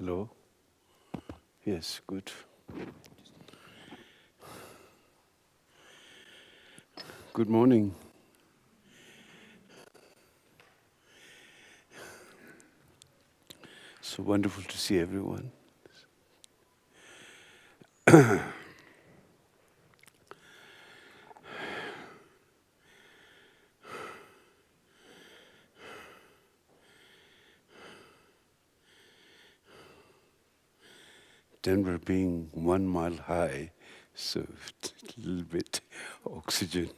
Hello? Yes, good. Good morning. So wonderful to see everyone. Denver being 1 mile high, so a little bit oxygen.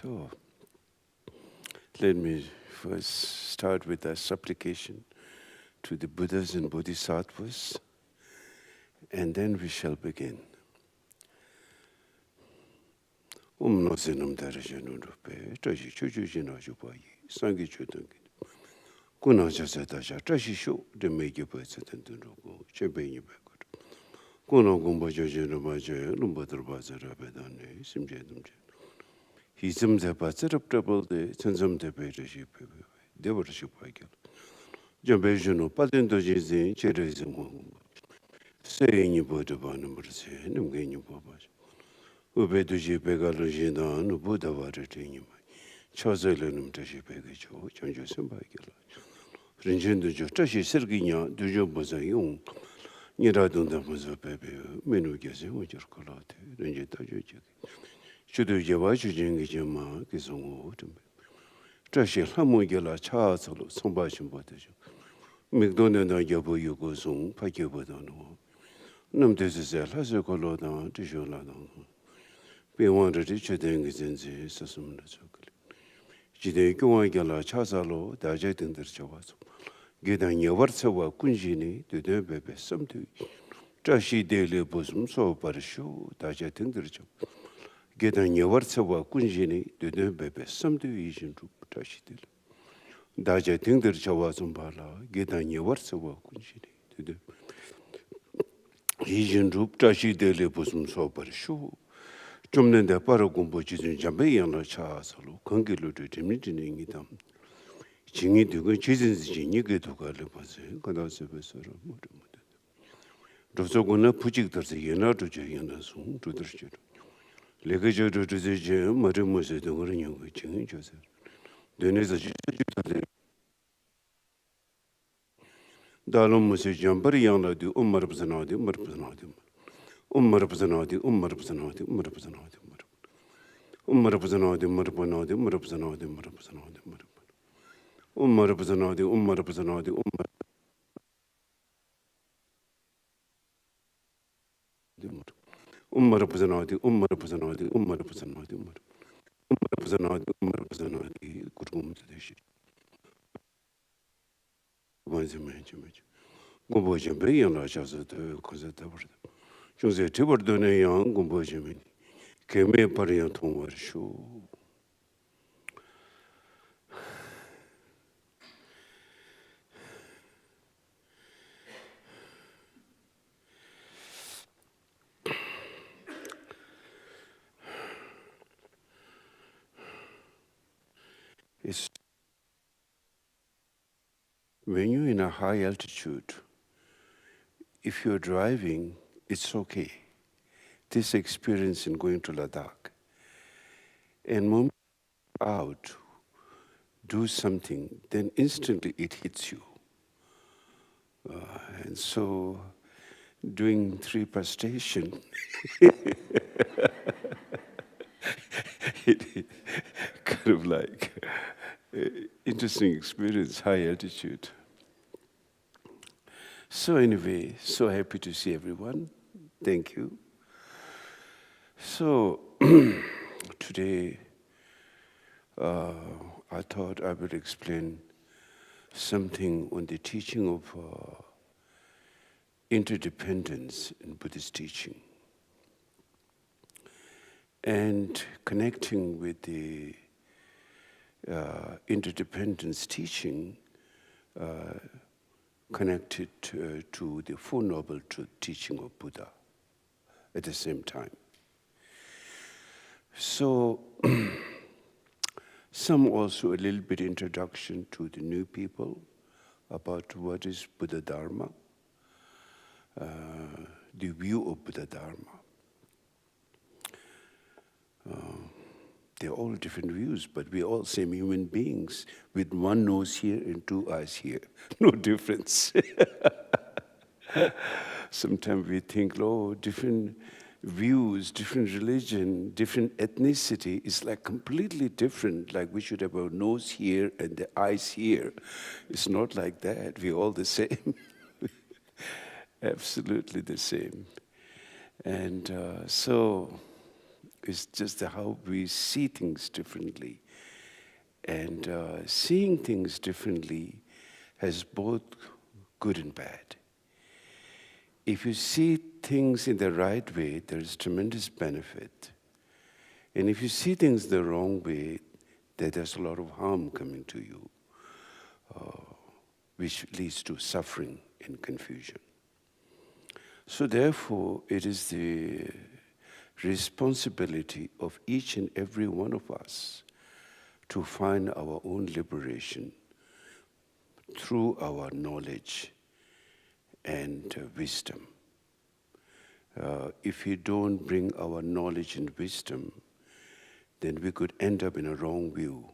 So let me first start with a supplication to the Buddhas and Bodhisattvas, and then we shall begin. No senam darajanun rupe, tashi chujujina jupayi, sangi chudangi. Kuna jasa dasha, tashi shu, de megi bhatsatan dunrugo, chebeni bakut. Kuna gumba jajana bhaja, lumba darbhaza rabedane, simje dumje. Hisamze bhatsarab trabalde, chansamde beirashi pepe, devarashi bhagel. Jambejano, patento jizin, cherezim hongumba. Seyini bodha banambrase, numgeni babash. Ubeduji begalo jindan, Buddha varatini. Chhoje Rinpoche pegacho, chanjo sambhagela. Rinjendo jo, tashi serginya, dujo boza yung. Niradunda boza pepe, menu gyase ujar kolate, rinjeta jo cheki. Chudu jeva chujingi jema, kisongo utumbe. Tashi lamu gela cha salo, sambhashim botejo. Migdone na yabu yugo song, pakyo bodano. Namdesi se lase kolodan, tisho ladan. Bewanda di chudengi zenzi, sasumna chokali. Jide gyuwa gyala chasalo daja dindar chawaso. Gedan yawartsawa kunjini duden bebe samtu. Chashi dele bosum so parishu daja dindar chaw. Gedan yawartsawa kunjini duden bebe samtu ishin rup chashi dele. Daja dindar chawasum bala gedan yawartsawa kunjini duden. Ishin rup chashi dele bosum so parishu. 좀는데 바로 공부 지진 잠배 양로 차서로 관계로도 재미지는 이담 증이 되고 지진지 니게 도가를 봐서 그다서 베서로 모두 도서고는 부직들서 연화도 저연화서 도들죠 레게저도 저제 머리무새도 그런 거 증이 줘서 되네서 지지도 달음무새 잠버리 양로도 엄마르브스나도 머르브스나도 ummarapzanadi, ummarapzanadi, ummarapzanadi, ummarapzanadi, ummarapzanadi, ummarapzanadi, ummarapzanadi, ummarapzanadi, ummarapzanadi, ummarapzanadi, ummarapzanadi, ummarapzanadi, ummarapzanadi, ummarapzanadi, kurgum deshi. Vanzimenci. Gomboje beyan la chasa de kozeta burda. Chungse tiburdone yang gomboje meni. Keme pariyan tongwar shu. It's when you're in a high altitude, if you're driving, it's okay. This experience in going to Ladakh. And moment out, do something, then instantly it hits you. And so, doing 3 prostration, it kind of like interesting experience, high altitude. So anyway, so happy to see everyone. Thank you. So today, I thought I would explain something on the teaching of interdependence in Buddhist teaching. And connecting with the interdependence teaching connected to the Four Noble Truth teaching of Buddha at the same time. So, some also a little bit introduction to the new people about what is Buddha Dharma, the view of Buddha Dharma. They're all different views, but we're all same human beings with one nose here and 2 eyes here. No difference. Sometimes we think, oh, different views, different religion, different ethnicity is like completely different, like we should have a nose here and the eyes here. It's not like that. We're all the same. Absolutely the same. And so it's just how we see things differently. And seeing things differently has both good and bad. If you see things in the right way, there's tremendous benefit. And if you see things the wrong way, there's a lot of harm coming to you, which leads to suffering and confusion. So therefore, it is the responsibility of each and every one of us to find our own liberation through our knowledge and wisdom. If we don't bring our knowledge and wisdom, then we could end up in a wrong view,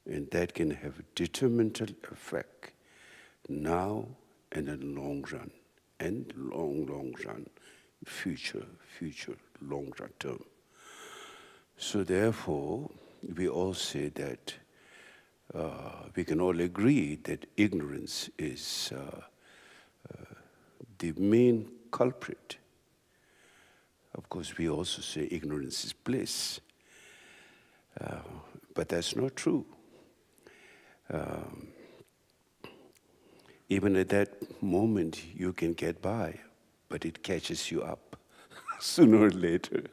and that can have a detrimental effect now and in the long run, and long run, future, long run term. So therefore, we all say that we can all agree that ignorance is the main culprit. Of course, we also say ignorance is bliss, but that's not true. Even at that moment, you can get by, but it catches you up sooner or later.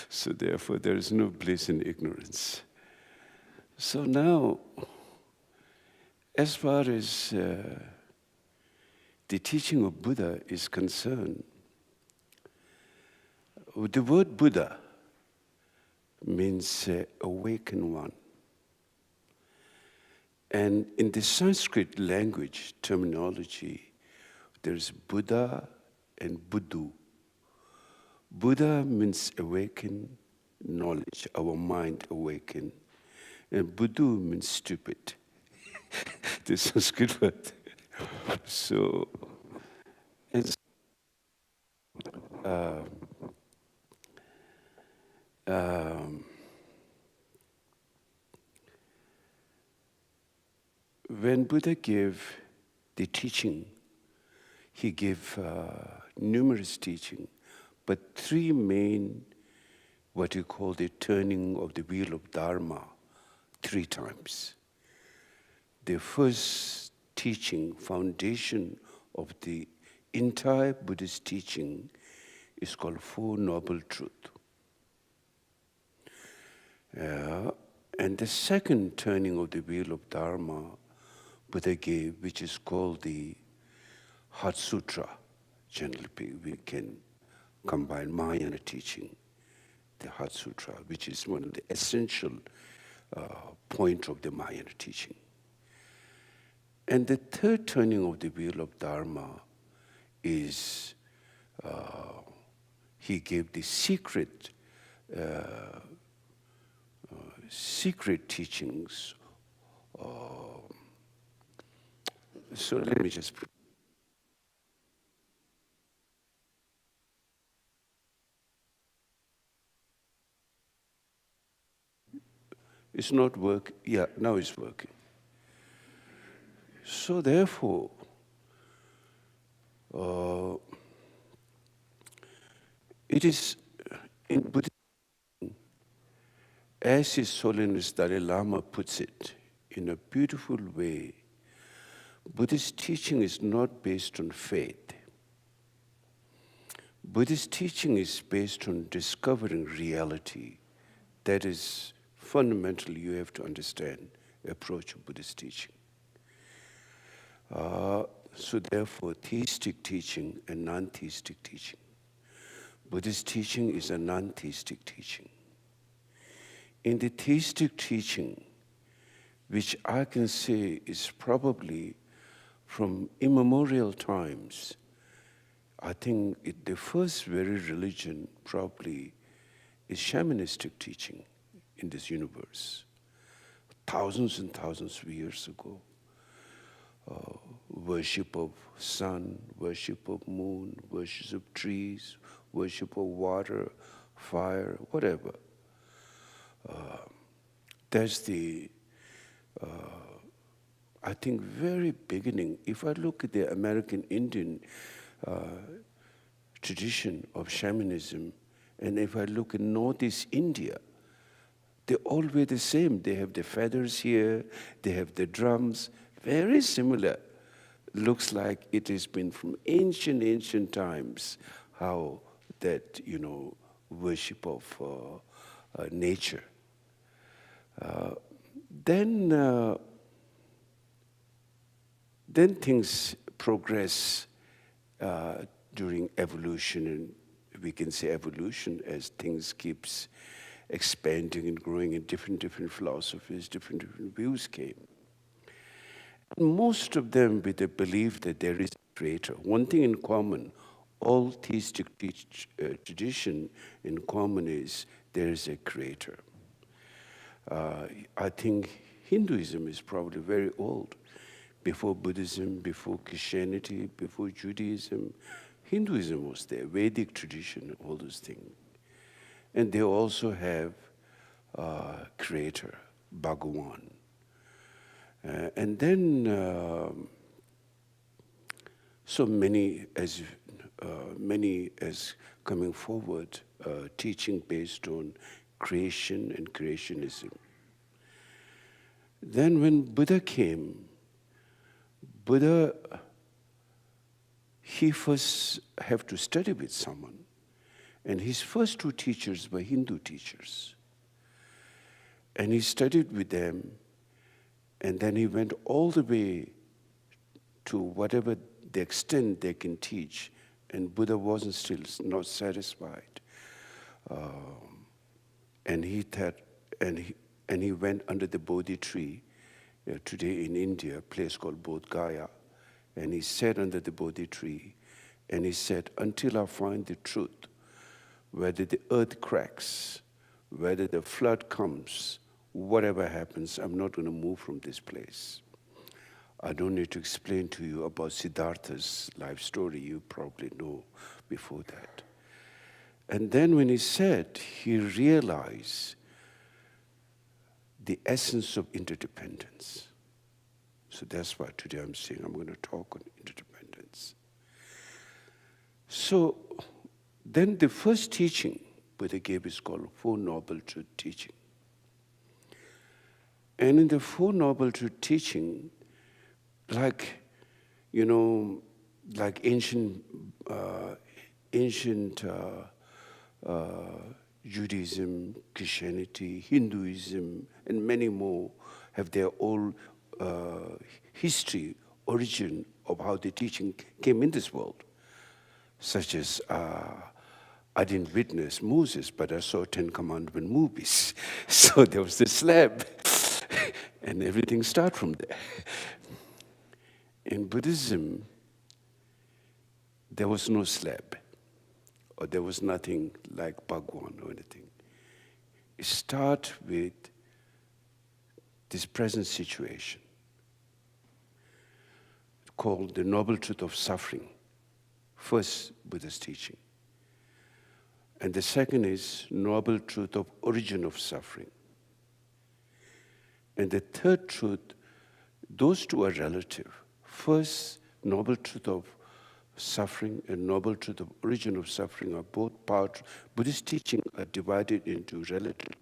So therefore, there is no bliss in ignorance. So now, as far as the teaching of Buddha is concerned, the word Buddha means awakened one. And in the Sanskrit language terminology, there's Buddha and Buddhu. Buddha means awakened knowledge, our mind awakened. And Buddhu means stupid. The Sanskrit word. So, when Buddha gave the teaching, he gave numerous teaching, but 3 main, what you call the turning of the wheel of Dharma, 3 times. The first teaching, foundation of the entire Buddhist teaching is called Four Noble Truth. And the second turning of the wheel of Dharma Buddha gave, which is called the Heart Sutra. Generally, we can combine Mahayana teaching, the Heart Sutra, which is one of the essential points of the Mahayana teaching. And the third turning of the wheel of Dharma is he gave the secret teachings. So let me just. It's not working. Yeah, now it's working. So therefore, it is in Buddhism, as His Holiness Dalai Lama puts it in a beautiful way, Buddhist teaching is not based on faith. Buddhist teaching is based on discovering reality. That is fundamentally, you have to understand the approach of Buddhist teaching. So therefore, theistic teaching and non-theistic teaching. Buddhist teaching is a non-theistic teaching. In the theistic teaching, which I can say is probably from immemorial times, I think the first very religion probably is shamanistic teaching in this universe. Thousands and thousands of years ago. Worship of sun, worship of moon, worship of trees, worship of water, fire, whatever. That's the, I think, very beginning. If I look at the American Indian tradition of shamanism, and if I look at Northeast India, they're always the same. They have the feathers here, they have the drums, very similar. Looks like it has been from ancient times, how that, worship of nature. Then things progress during evolution, and we can say evolution as things keeps expanding and growing, and different philosophies, different views came. And most of them with the belief that there is a creator. One thing in common, all theistic tradition in common is there is a creator. I think Hinduism is probably very old. Before Buddhism, before Christianity, before Judaism, Hinduism was there, Vedic tradition, all those things. And they also have creator, Bhagawan. And then, so many as coming forward, teaching based on creation and creationism. Then when Buddha came, he first have to study with someone. And his first two teachers were Hindu teachers. And he studied with them, and then he went all the way to whatever the extent they can teach, and Buddha wasn't still not satisfied. And he went under the Bodhi tree, today in India, a place called Bodh Gaya, and he sat under the Bodhi tree, and he said, until I find the truth, whether the earth cracks, whether the flood comes, whatever happens, I'm not going to move from this place. I don't need to explain to you about Siddhartha's life story. You probably know before that. And then when he said, he realized the essence of interdependence. So that's why today I'm saying I'm going to talk on interdependence. So then the first teaching Buddha gave is called Four Noble Truth Teaching. And in the Four Noble Truth Teaching, like ancient Judaism, Christianity, Hinduism, and many more have their own history, origin of how the teaching came in this world. Such as, I didn't witness Moses, but I saw 10 Commandment movies. So there was this slab, and everything started from there. In Buddhism, there was no slab, or there was nothing like Bhagwan or anything. It starts with this present situation called the Noble Truth of Suffering, first Buddha's teaching. And the second is Noble Truth of Origin of Suffering. And the third truth, those two are relative. First, noble truth of suffering and noble truth of origin of suffering are both part. Buddhist teaching are divided into relative.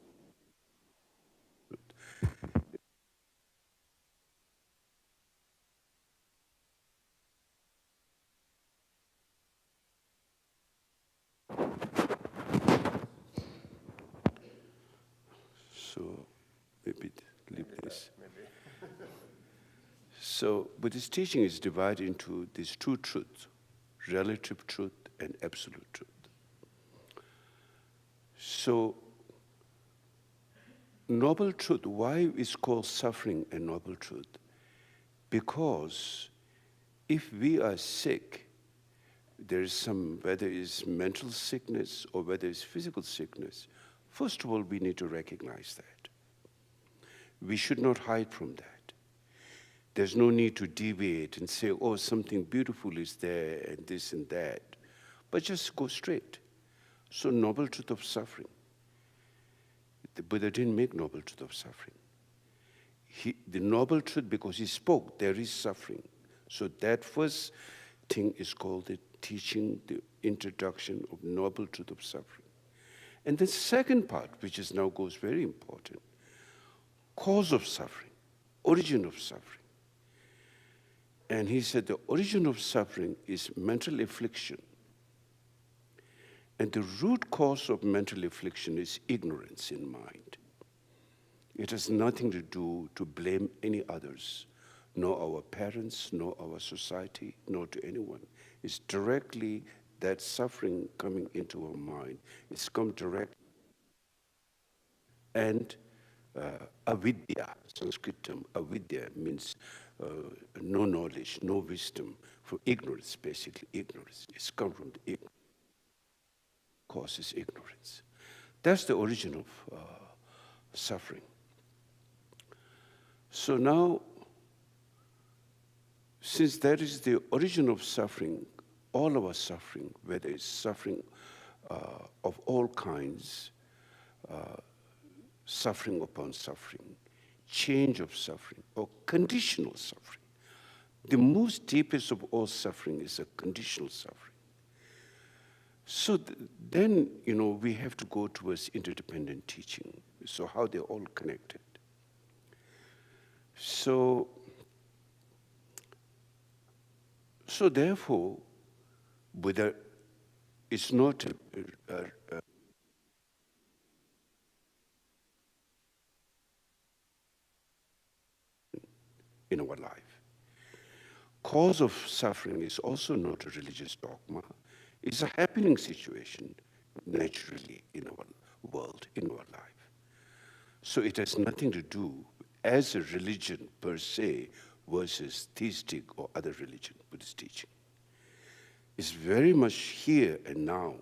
So maybe leave this. So Buddhist teaching is divided into these two truths, relative truth and absolute truth. So noble truth, why is called suffering a noble truth? Because if we are sick, there is some, whether it's mental sickness or whether it's physical sickness, first of all, we need to recognize that. We should not hide from that. There's no need to deviate and say, oh, something beautiful is there and this and that, but just go straight. So noble truth of suffering. The Buddha didn't make noble truth of suffering. The noble truth, because he spoke, there is suffering. So that first thing is called the teaching, the introduction of noble truth of suffering. And the second part, which is now goes very important, cause of suffering, origin of suffering. And he said the origin of suffering is mental affliction. And the root cause of mental affliction is ignorance in mind. It has nothing to do to blame any others, nor our parents, nor our society, nor to anyone. It's directly that suffering coming into our mind. It's come direct. And avidya, Sanskrit term, avidya means no knowledge, no wisdom, for ignorance, basically ignorance. It's come from the ignorance. Causes ignorance. That's the origin of suffering. So now, since that is the origin of suffering, all our suffering, whether it's suffering of all kinds, suffering upon suffering, change of suffering, or conditional suffering. The most deepest of all suffering is a conditional suffering. So then, we have to go towards interdependent teaching. So how they're all connected. So therefore, Buddha is not in our life. Cause of suffering is also not a religious dogma. It's a happening situation naturally in our world, in our life. So it has nothing to do as a religion per se versus theistic or other religion, Buddhist teaching. It's very much here and now,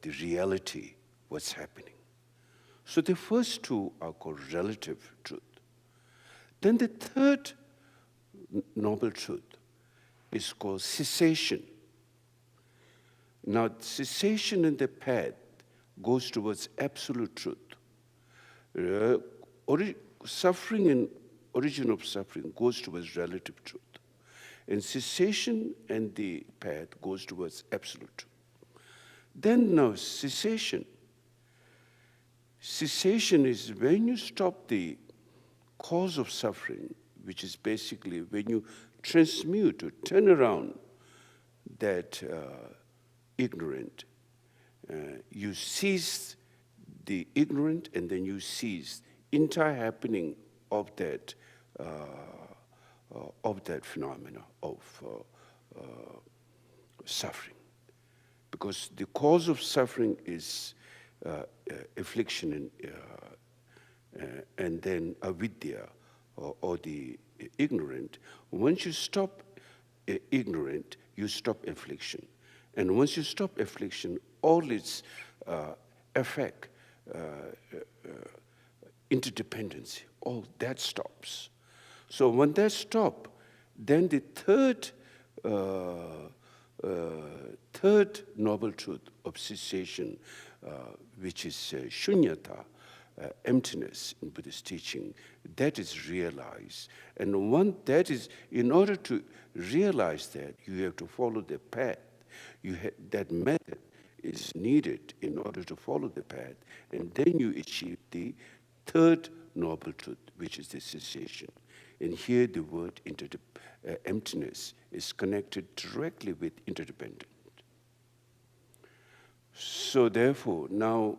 the reality, what's happening. So the first two are called relative truth. Then the third noble truth is called cessation. Now, cessation in the path goes towards absolute truth. Suffering and origin of suffering goes towards relative truth. And cessation and the path goes towards absolute truth. Then now, cessation. Cessation is when you stop the cause of suffering, which is basically when you transmute or turn around that ignorant, you cease the ignorant, and then you cease entire happening of that phenomena of suffering, because the cause of suffering is affliction and then avidya or the ignorant. Once you stop ignorant, you stop affliction. And once you stop affliction, all its effect, interdependency, all that stops. So when that stops, then the third noble truth of cessation, which is shunyata, emptiness in Buddhist teaching, that is realized. And that is, in order to realize that, you have to follow the path. That method is needed in order to follow the path, and then you achieve the third noble truth, which is the cessation. And here the word emptiness is connected directly with interdependent. So therefore, now,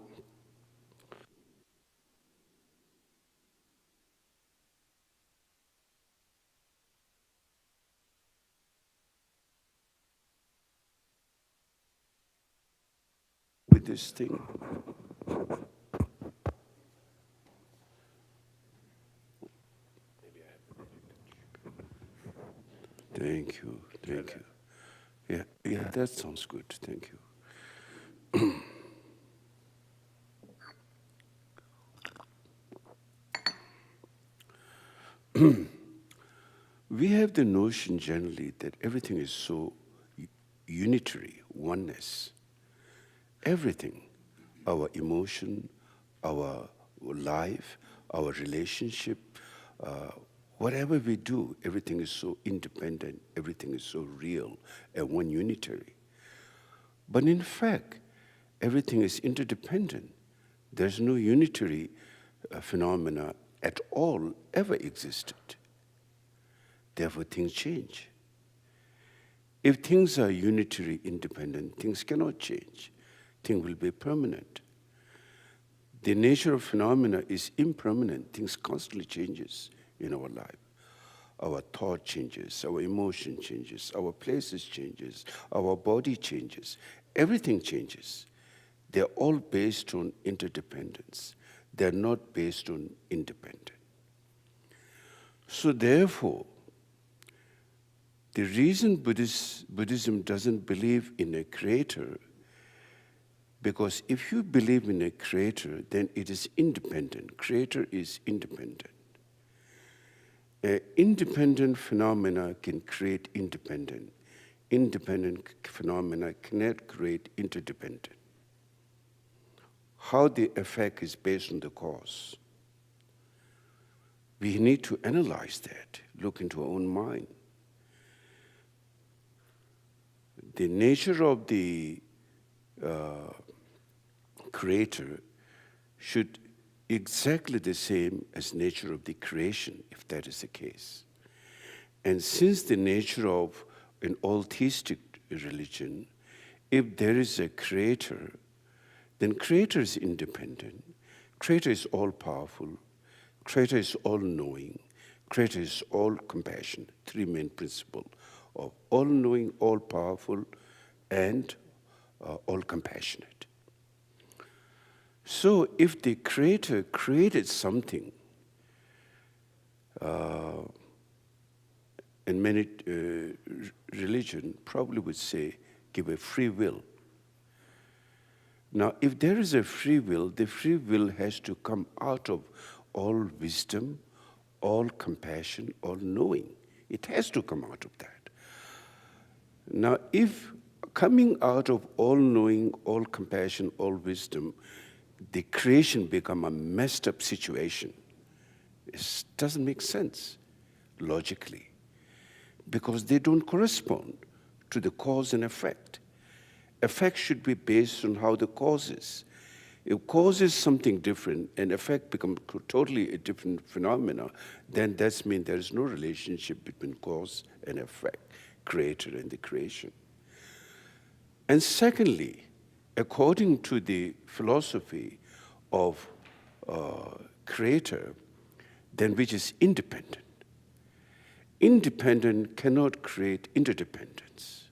with this thing, thank you. Yeah, that sounds good, thank you. We have the notion generally that everything is so unitary, oneness. Everything, our emotion, our life, our relationship, whatever we do, everything is so independent, everything is so real and one unitary. But in fact, everything is interdependent. There's no unitary phenomena at all ever existed. Therefore, things change. If things are unitary, independent, things cannot change. Things will be permanent. The nature of phenomena is impermanent. Things constantly changes in our life. Our thought changes, our emotion changes, our places changes, our body changes. Everything changes. They're all based on interdependence. They're not based on independence. So therefore, the reason Buddhism doesn't believe in a creator, because if you believe in a creator, then it is independent. Creator is independent. Independent phenomena can create independent. Independent phenomena cannot create interdependent. How the effect is based on the cause. We need to analyze that, look into our own mind. The nature of the creator should exactly the same as nature of the creation, if that is the case. And since the nature of an all theistic religion, if there is a creator, then creator is independent, creator is all powerful, creator is all knowing, creator is all compassionate. Three main principles of all knowing, all powerful, and all compassionate. So if the creator created something, and many religion probably would say, give a free will. Now, if there is a free will, the free will has to come out of all wisdom, all compassion, all knowing. It has to come out of that. Now, if coming out of all knowing, all compassion, all wisdom, the creation become a messed up situation, it doesn't make sense logically, because they don't correspond to the cause and effect. Effect should be based on how the cause is. If cause is something different and effect becomes totally a different phenomena, then that means there is no relationship between cause and effect, creator and the creation. And secondly, according to the philosophy of creator, then which is independent. Independent cannot create interdependence.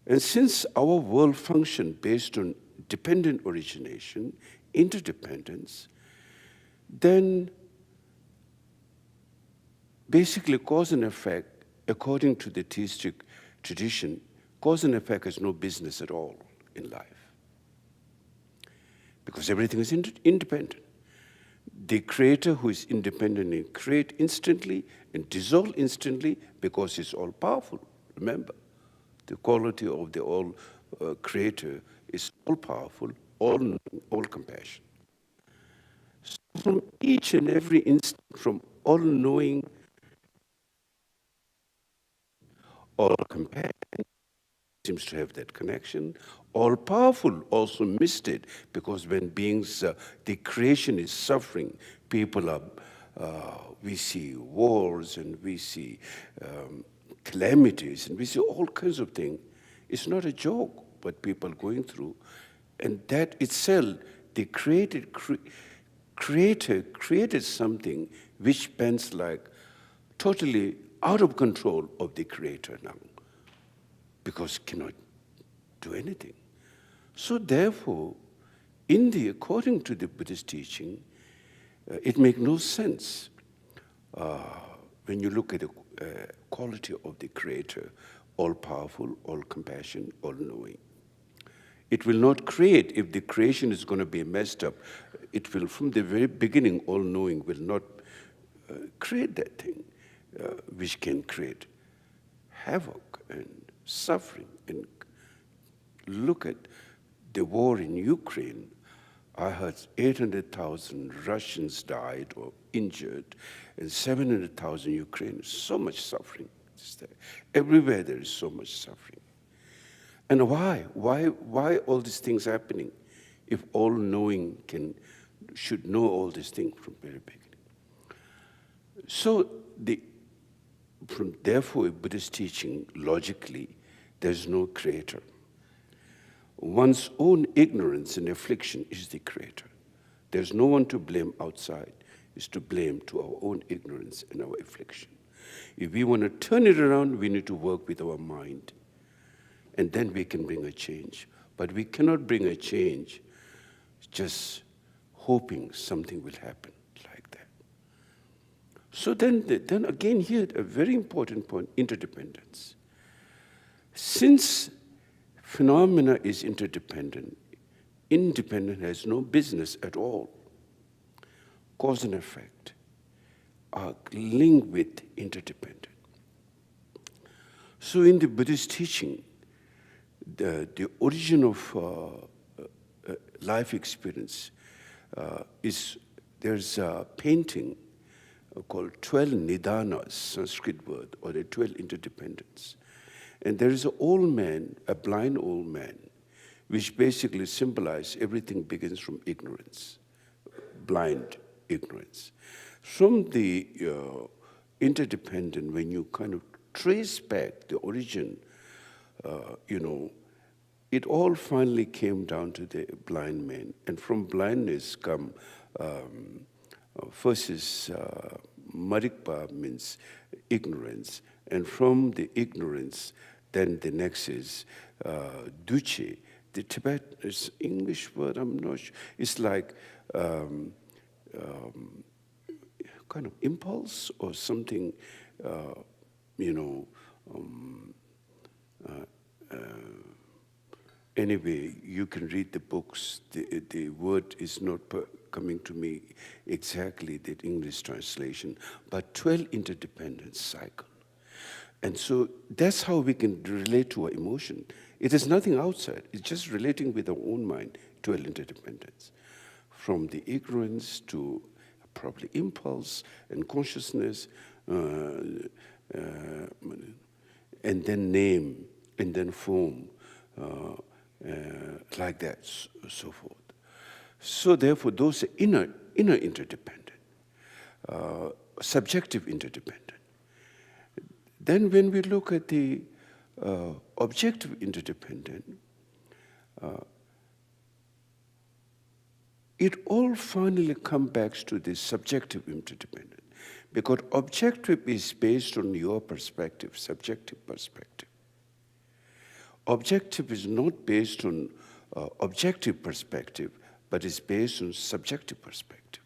And since our world functions based on dependent origination, interdependence, then basically cause and effect, according to the theistic tradition, cause and effect has no business at all in life, because everything is independent. The creator who is independent can create instantly and dissolve instantly because he's all powerful. Remember, the quality of the all creator is all powerful, all knowing, all compassion. from each and every instant, from all-knowing, all-compassion, seems to have that connection. All-powerful also missed it, because when beings, the creation is suffering, people are, we see wars and we see calamities and we see all kinds of things. It's not a joke what people are going through. And that itself, the creator created something which bends like totally out of control of the creator now, because cannot do anything. So therefore, according to the Buddhist teaching, it makes no sense when you look at the quality of the creator, all-powerful, all-compassion, all-knowing. It will not create, if the creation is going to be messed up, it will, from the very beginning, all-knowing will not create that thing, which can create havoc and suffering. And look at the war in Ukraine. I heard 800,000 Russians died or injured, and 700,000 Ukrainians. So much suffering is there. Everywhere there is so much suffering. And why? Why all these things happening? If all-knowing should know all these things from the very beginning. So therefore, Buddhist teaching, logically, there's no creator. One's own ignorance and affliction is the creator. There's no one to blame outside. It's to blame to our own ignorance and our affliction. If we want to turn it around, we need to work with our mind. And then we can bring a change. But we cannot bring a change just hoping something will happen like that. So then again here, a very important point, interdependence. Since phenomena is interdependent, independent has no business at all. Cause and effect are linked with interdependent. So in the Buddhist teaching, the origin of life experience there's a painting called 12 Nidanas, Sanskrit word, or the 12 interdependence. And there is an old man, a blind old man, which basically symbolizes everything begins from ignorance, blind ignorance. From the interdependent, when you kind of trace back the origin, it all finally came down to the blind man. And from blindness come, first is marikpa, means ignorance. And from the ignorance, then the next is duche. The Tibet is English word, I'm not sure. It's like kind of impulse or something, anyway, you can read the books. The word is not coming to me exactly, the English translation, but 12 interdependence cycle. And so that's how we can relate to our emotion. It is nothing outside. It's just relating with our own mind, 12 interdependence. From the ignorance to probably impulse and consciousness, and then name, and then form, like that, so forth. So therefore, those are inner interdependent, subjective interdependent. Then when we look at the objective interdependent, it all finally comes back to the subjective interdependent, because objective is based on your perspective, subjective perspective. Objective is not based on objective perspective, but is based on subjective perspective.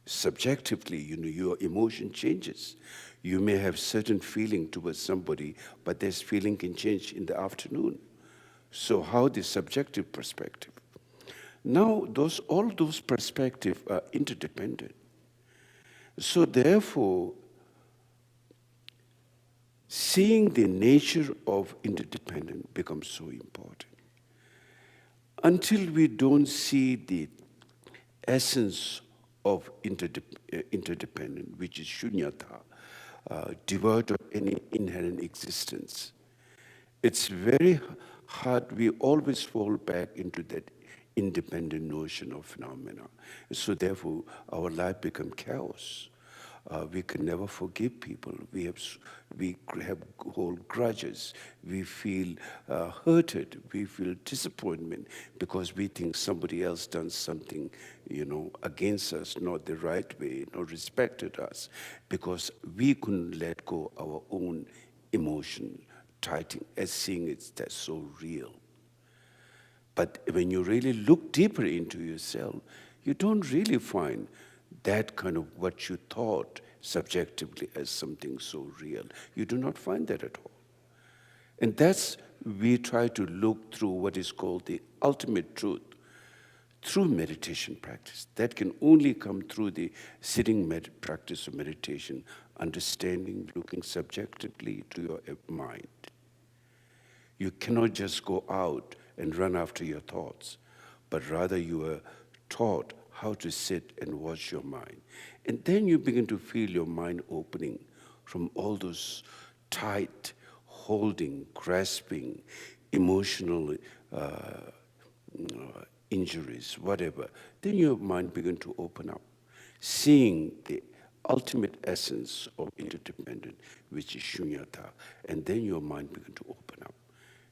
Subjectively, your emotion changes. You may have certain feeling towards somebody, but this feeling can change in the afternoon. So how the subjective perspective? Now, all those perspectives are interdependent. So therefore, seeing the nature of interdependence becomes so important. Until we don't see the essence of interdependent, which is shunyata, devoid of any inherent existence. It's very hard. We always fall back into that independent notion of phenomena. So therefore, our life becomes chaos. We can never forgive people. We have hold grudges. We feel hurted. We feel disappointment because we think somebody else done something, against us, not the right way, not respected us, because we couldn't let go our own emotion, tighten, as seeing it that's so real. But when you really look deeper into yourself, you don't really find that kind of what you thought subjectively as something so real. You do not find that at all. And that's, we try to look through what is called the ultimate truth through meditation practice. That can only come through the sitting practice of meditation, understanding, looking subjectively to your mind. You cannot just go out and run after your thoughts, but rather you are taught how to sit and watch your mind. And then you begin to feel your mind opening from all those tight, holding, grasping, emotional injuries, whatever. Then your mind begins to open up, seeing the ultimate essence of interdependent, which is shunyata. And then your mind begins to open up.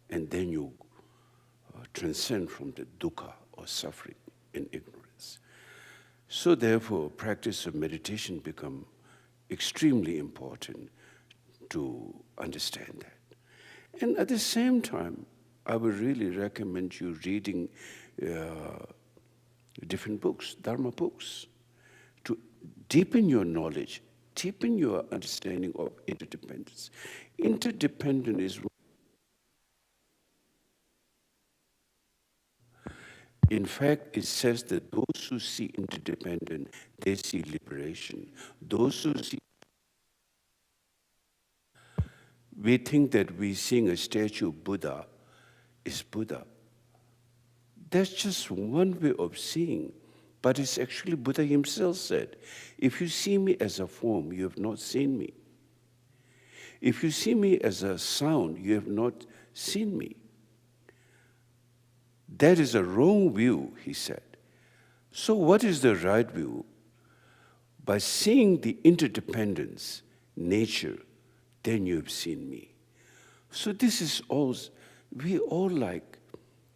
And then you transcend from the dukkha or suffering and ignorance. So therefore, practice of meditation become extremely important to understand that. And at the same time, I would really recommend you reading different books, Dharma books, to deepen your knowledge, deepen your understanding of interdependence. Interdependent is, in fact, it says that those who see interdependent, they see liberation. Those who see, we think that we seeing a statue of Buddha is Buddha. That's just one way of seeing, but it's actually Buddha himself said, if you see me as a form, you have not seen me. If you see me as a sound, you have not seen me. That is a wrong view, he said. So what is the right view? By seeing the interdependence, nature, then you have seen me. So this is all, we all like,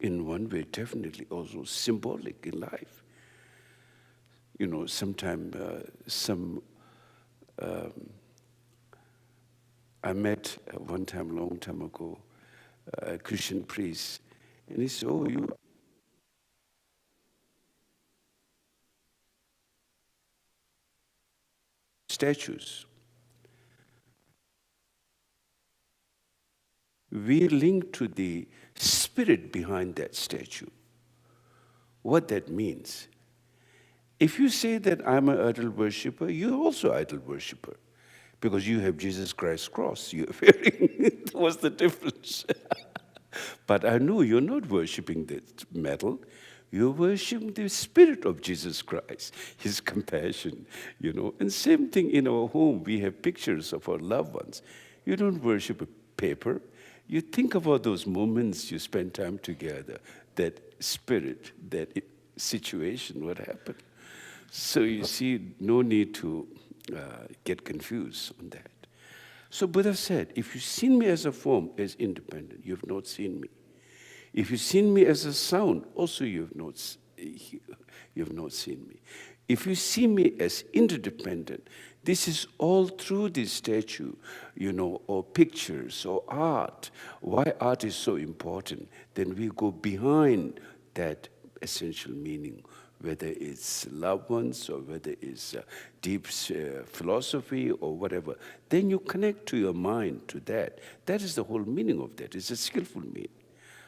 in one way, definitely also symbolic in life. Sometimes I met one time, a long time ago, a Christian priest, and he said, oh, you statues. We link to the spirit behind that statue, what that means. If you say that I'm an idol worshiper, you're also idol worshiper, because you have Jesus Christ's cross you're wearing. What's the difference? But I know you're not worshiping the metal. You're worshiping the spirit of Jesus Christ, his compassion, And same thing in our home. We have pictures of our loved ones. You don't worship a paper. You think about those moments you spend time together, that spirit, that situation, what happened. So you see, no need to get confused on that. So Buddha said, if you've seen me as a form, as independent, you have not seen me. If you've seen me as a sound, also you have not seen me. If you see me as interdependent, this is all through this statue, or pictures or art. Why art is so important? Then we go behind that essential meaning, whether it's loved ones or whether it's deep philosophy or whatever. Then you connect to your mind to that. That is the whole meaning of that. It's a skillful meaning.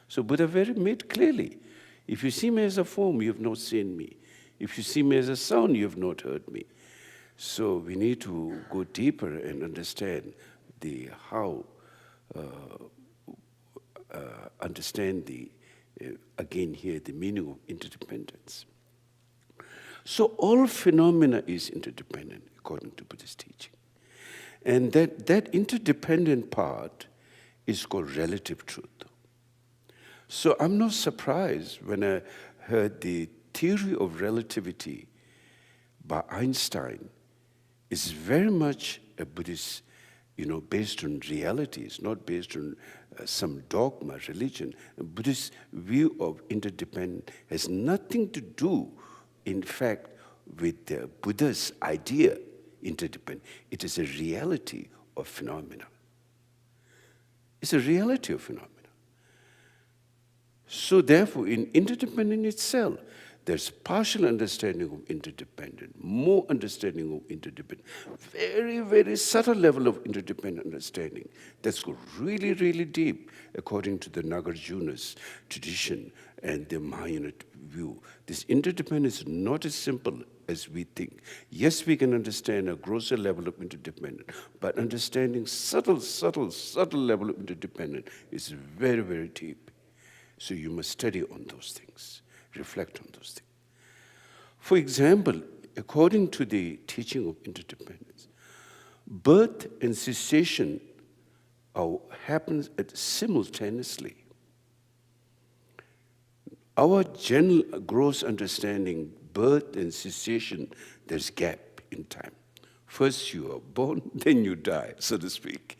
So Buddha very made clearly, if you see me as a form, you have not seen me. If you see me as a sound, you have not heard me. So we need to go deeper and understand again here, the meaning of interdependence. So all phenomena is interdependent, according to Buddhist teaching. And that interdependent part is called relative truth. So I'm not surprised when I heard the theory of relativity by Einstein is very much a Buddhist, based on reality. It's not based on some dogma, religion. A Buddhist view of interdependence has nothing to do, in fact, with the Buddha's idea, interdependent. It is a reality of phenomena. It's a reality of phenomena. So therefore, in interdependence itself, there's partial understanding of interdependent, more understanding of interdependent, very, very subtle level of interdependent understanding that's really, really deep, according to the Nagarjuna's tradition and the Mahayana view. This interdependence is not as simple as we think. Yes, we can understand a grosser level of interdependence, but understanding subtle level of interdependence is very, very deep. So you must study on those things, reflect on those things. For example, according to the teaching of interdependence, birth and cessation happens simultaneously. Our general gross understanding, birth and cessation, there's gap in time. First you are born, then you die, so to speak.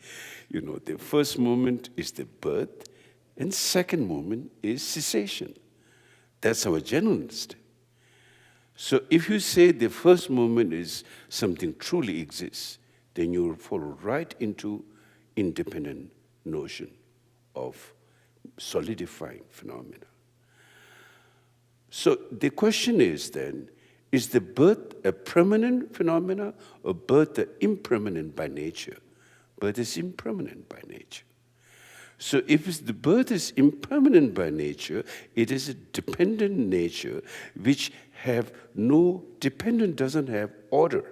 The first moment is the birth, and second moment is cessation. That's our general understanding. So if you say the first moment is something truly exists, then you will fall right into independent notion of solidifying phenomena. So the question is then, is the birth a permanent phenomena or birth impermanent by nature? Birth is impermanent by nature. So if the birth is impermanent by nature, it is a dependent nature which doesn't have order.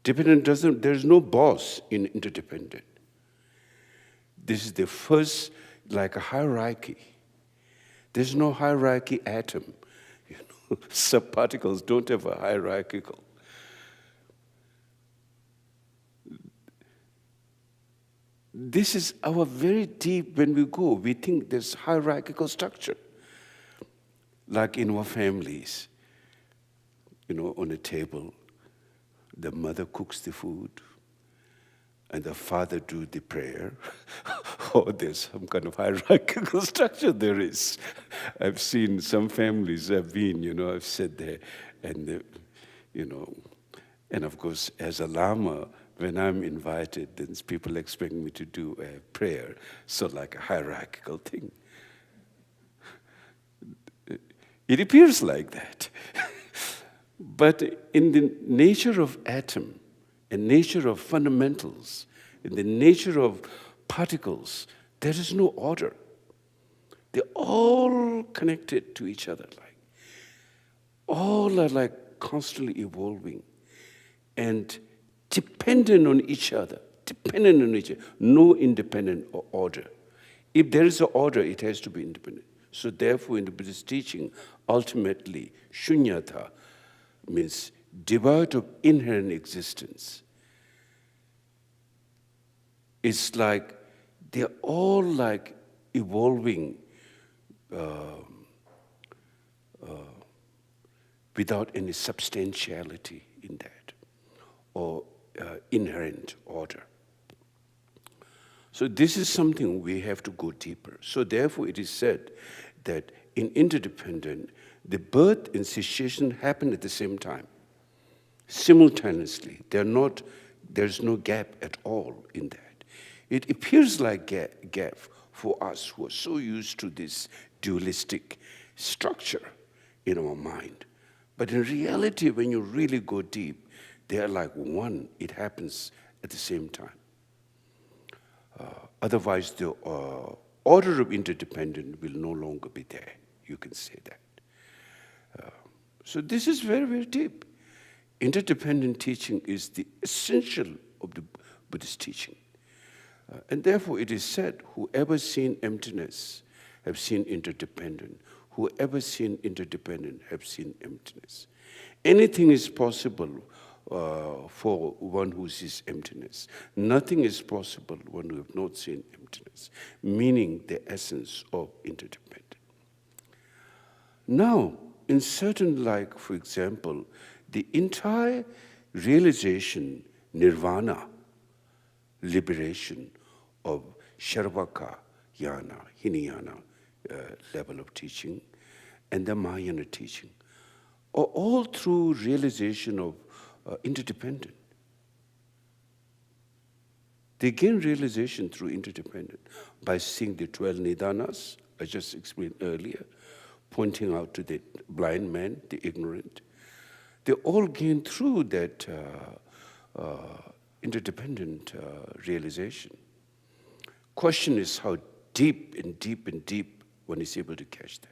There's no boss in interdependent. This is the first, like a hierarchy. There's no hierarchy atom. Subparticles don't have a hierarchical. This is our very deep, when we go, we think there's hierarchical structure. Like in our families, on a table, the mother cooks the food, and the father do the prayer. Or there's some kind of hierarchical structure there is. I've seen some families I've sat there, and and of course, as a Lama, when I'm invited, then people expect me to do a prayer, so like a hierarchical thing. It appears like that. But in the nature of atom, and nature of fundamentals, in the nature of particles, there is no order. They're all connected to each other. All are constantly evolving and dependent on each other, no independent order. If there is an order, it has to be independent. So therefore, in the Buddhist teaching, ultimately, shunyata means devoid of inherent existence. It's like they're all evolving without any substantiality in that, or inherent order. So this is something we have to go deeper. So therefore it is said that in interdependent, the birth and cessation happen at the same time, simultaneously. There's no gap at all in that. It appears like gap for us who are so used to this dualistic structure in our mind. But in reality, when you really go deep, they are like one. It happens at the same time. Otherwise, the order of interdependence will no longer be there. You can say that. So this is very, very deep. Interdependent teaching is the essential of the Buddhist teaching. And therefore it is said, whoever seen emptiness have seen interdependent. who ever seen interdependent have seen emptiness. Anything is possible for one who sees emptiness. Nothing is possible when we have not seen emptiness, meaning the essence of interdependence. Now, in certain, like, for example, the entire realization, nirvana, liberation of Sharvaka Yana, Hinayana level of teaching, and the Mahayana teaching, are all through realization of interdependent. They gain realization through interdependent by seeing the 12 nidanas, I just explained earlier, pointing out to the blind man, the ignorant. They all gain through that interdependent realization. Question is how deep and deep and deep one is able to catch that.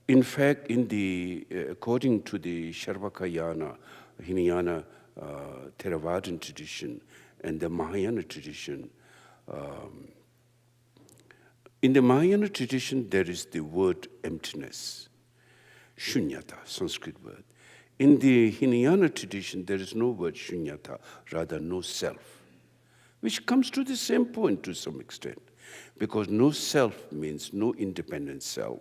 In fact, according to the Sharvakayana, Hinayana Theravadan tradition and the Mahayana tradition, in the Mahayana tradition, there is the word emptiness, shunyata, Sanskrit word. In the Hinayana tradition, there is no word shunyata, rather no self, which comes to the same point to some extent, because no self means no independent self,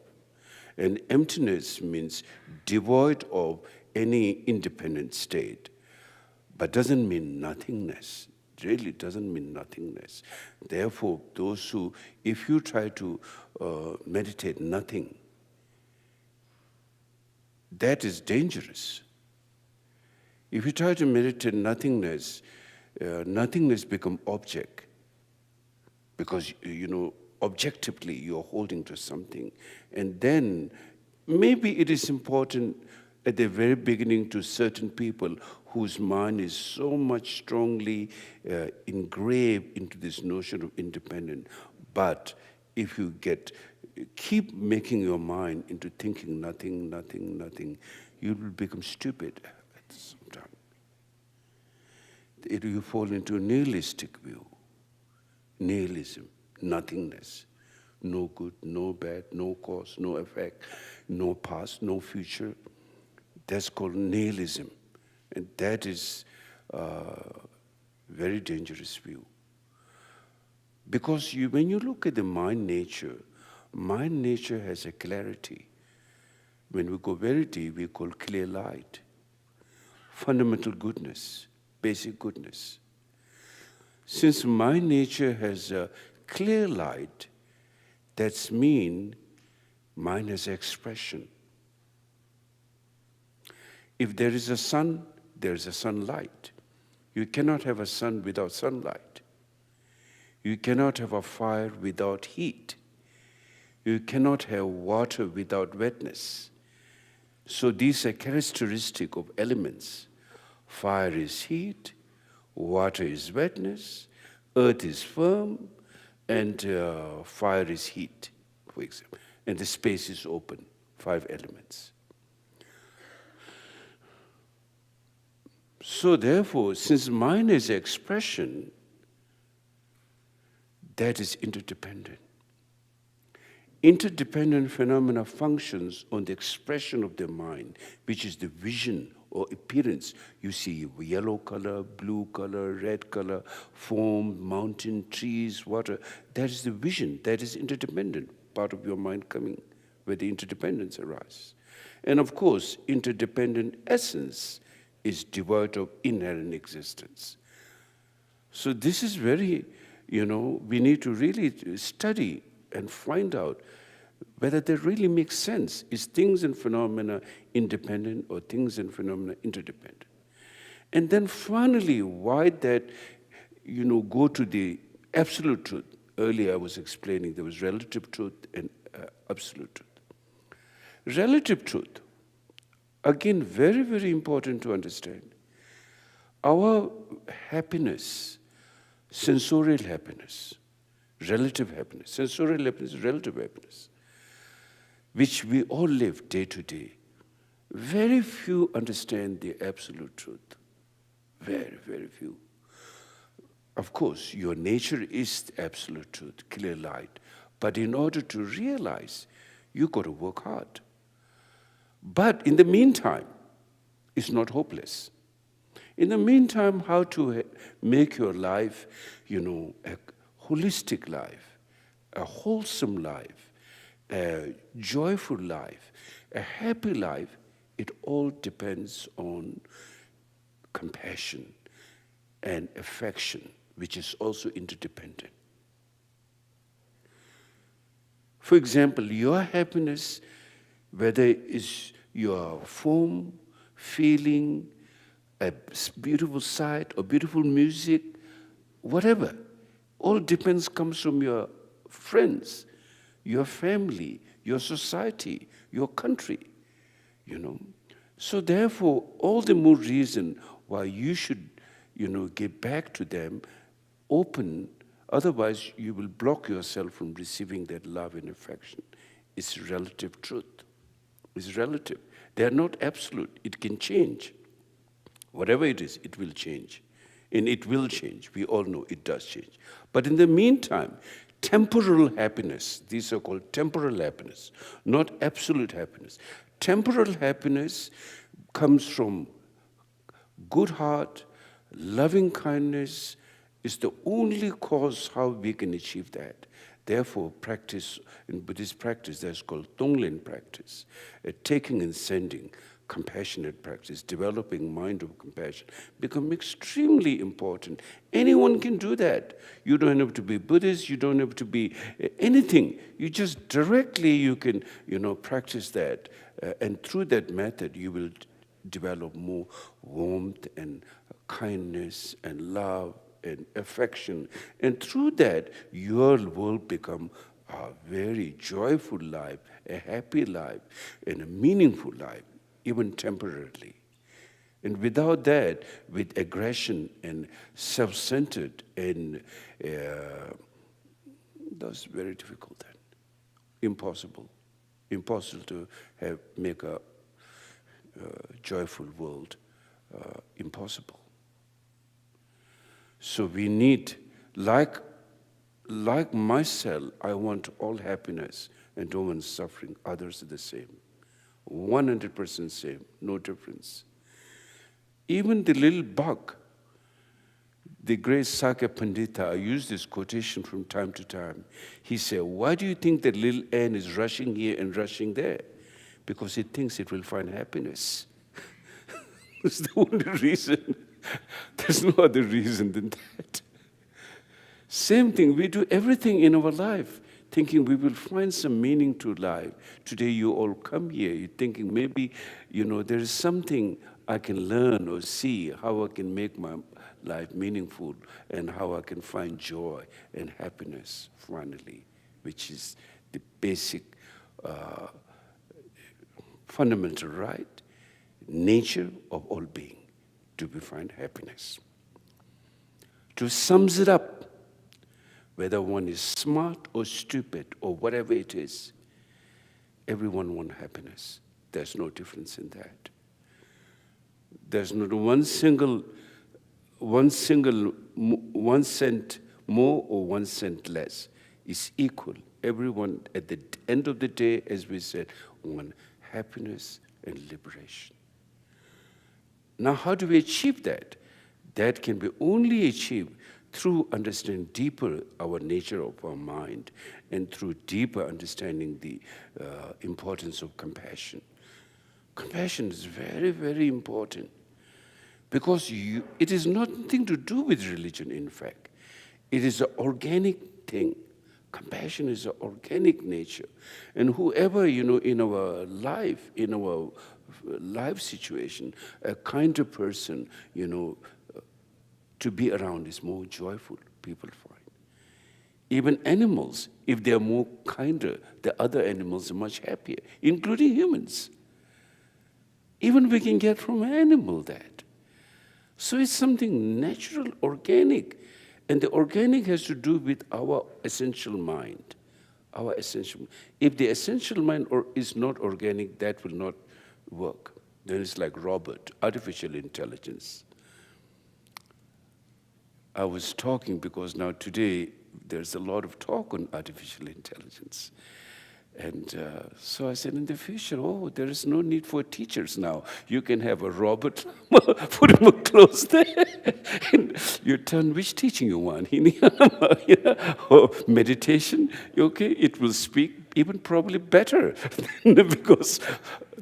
and emptiness means devoid of any independent state, but doesn't mean nothingness. It really doesn't mean nothingness. Therefore, those who, if you try to meditate nothing, that is dangerous. If you try to meditate nothingness, nothingness becomes object, because objectively you're holding to something. And then maybe it is important at the very beginning to certain people whose mind is so much strongly engraved into this notion of independent. But if you keep making your mind into thinking nothing, nothing, nothing, you will become stupid at some time. You fall into a nihilistic view, nihilism, nothingness, no good, no bad, no cause, no effect, no past, no future. That's called nihilism, and that is a very dangerous view. Because when you look at the mind nature has a clarity. When we go very deep, we call clear light, fundamental goodness, basic goodness. Since mind nature has a clear light, that's mean mind has expression. If there is a sun, there is a sunlight. You cannot have a sun without sunlight. You cannot have a fire without heat. You cannot have water without wetness. So these are characteristic of elements. Fire is heat, water is wetness, earth is firm, and fire is heat, for example. And the space is open, 5 elements. So therefore, since mind is expression, that is interdependent. Interdependent phenomena functions on the expression of the mind, which is the vision or appearance. You see yellow color, blue color, red color, foam, mountain, trees, water. That is the vision. That is interdependent, part of your mind coming, where the interdependence arises. And of course, interdependent essence is devoid of inherent existence. So this is very, we need to really study and find out whether that really makes sense. Is things and phenomena independent or things and phenomena interdependent? And then finally, why that, go to the absolute truth. Earlier I was explaining there was relative truth and absolute truth. Relative truth, again, very, very important to understand. Our happiness, sensorial happiness, relative happiness, sensorial happiness, relative happiness, which we all live day to day. Very few understand the absolute truth. Very, very few. Of course, your nature is the absolute truth, clear light. But in order to realize, You got to work hard. But in the meantime, it's not hopeless. In the meantime, how to make your life, a holistic life, a wholesome life, a joyful life, a happy life, it all depends on compassion and affection, which is also interdependent. For example, your happiness, whether it's your form, feeling, a beautiful sight or beautiful music, whatever, all comes from your friends, your family, your society, your country, So therefore, all the more reason why you should, get back to them open. Otherwise, you will block yourself from receiving that love and affection. It's relative truth. It's relative. They are not absolute. It can change. Whatever it is, it will change. And it will change. We all know it does change. But in the meantime, temporal happiness, these are called temporal happiness, not absolute happiness. Temporal happiness comes from good heart, loving kindness, is the only cause how we can achieve that. Therefore, practice, in Buddhist practice, that's called Tonglen practice, taking and sending, compassionate practice, developing mind of compassion, become extremely important. Anyone can do that. You don't have to be Buddhist, you don't have to be anything. You just directly, you can, practice that. And through that method, you will develop more warmth and kindness and love and affection. And through that, your will become a very joyful life, a happy life, and a meaningful life, even temporarily. And without that, with aggression and self-centered, and that's very difficult then. Impossible. Impossible to make a joyful world. Impossible. So we need, like myself, I want all happiness and don't want suffering. Others are the same. 100% same, no difference. Even the little bug, the great Sakya Pandita, I use this quotation from time to time. He said, why do you think that little ant is rushing here and rushing there? Because it thinks it will find happiness. That's the only reason. There's no other reason than that. Same thing, we do everything in our life thinking we will find some meaning to life. Today you all come here, you're thinking maybe, there is something I can learn or see, how I can make my life meaningful and how I can find joy and happiness, finally, which is the basic fundamental right, nature of all being. To find happiness. To sum it up, whether one is smart or stupid or whatever it is, everyone wants happiness. There's no difference in that. There's not one cent more or 1 cent less. It's equal. Everyone, at the end of the day, as we said, want happiness and liberation. Now, how do we achieve that? That can be only achieved through understanding deeper our nature of our mind and through deeper understanding the importance of compassion. Compassion is very, very important because it is nothing to do with religion, in fact. It is an organic thing. Compassion is an organic nature. And whoever, in our life situation, a kinder person, to be around is more joyful, people find. Even animals, if they are more kinder, the other animals are much happier, including humans. Even we can get from an animal that. So it's something natural, organic. And the organic has to do with our essential mind. If the essential mind is not organic, that will not work. Then it's like robot, artificial intelligence. I was talking because now today there's a lot of talk on artificial intelligence. And so I said, in the future, there is no need for teachers now. You can have a robot, put him close there, and you turn which teaching you want. Or meditation, okay, it will speak even probably better because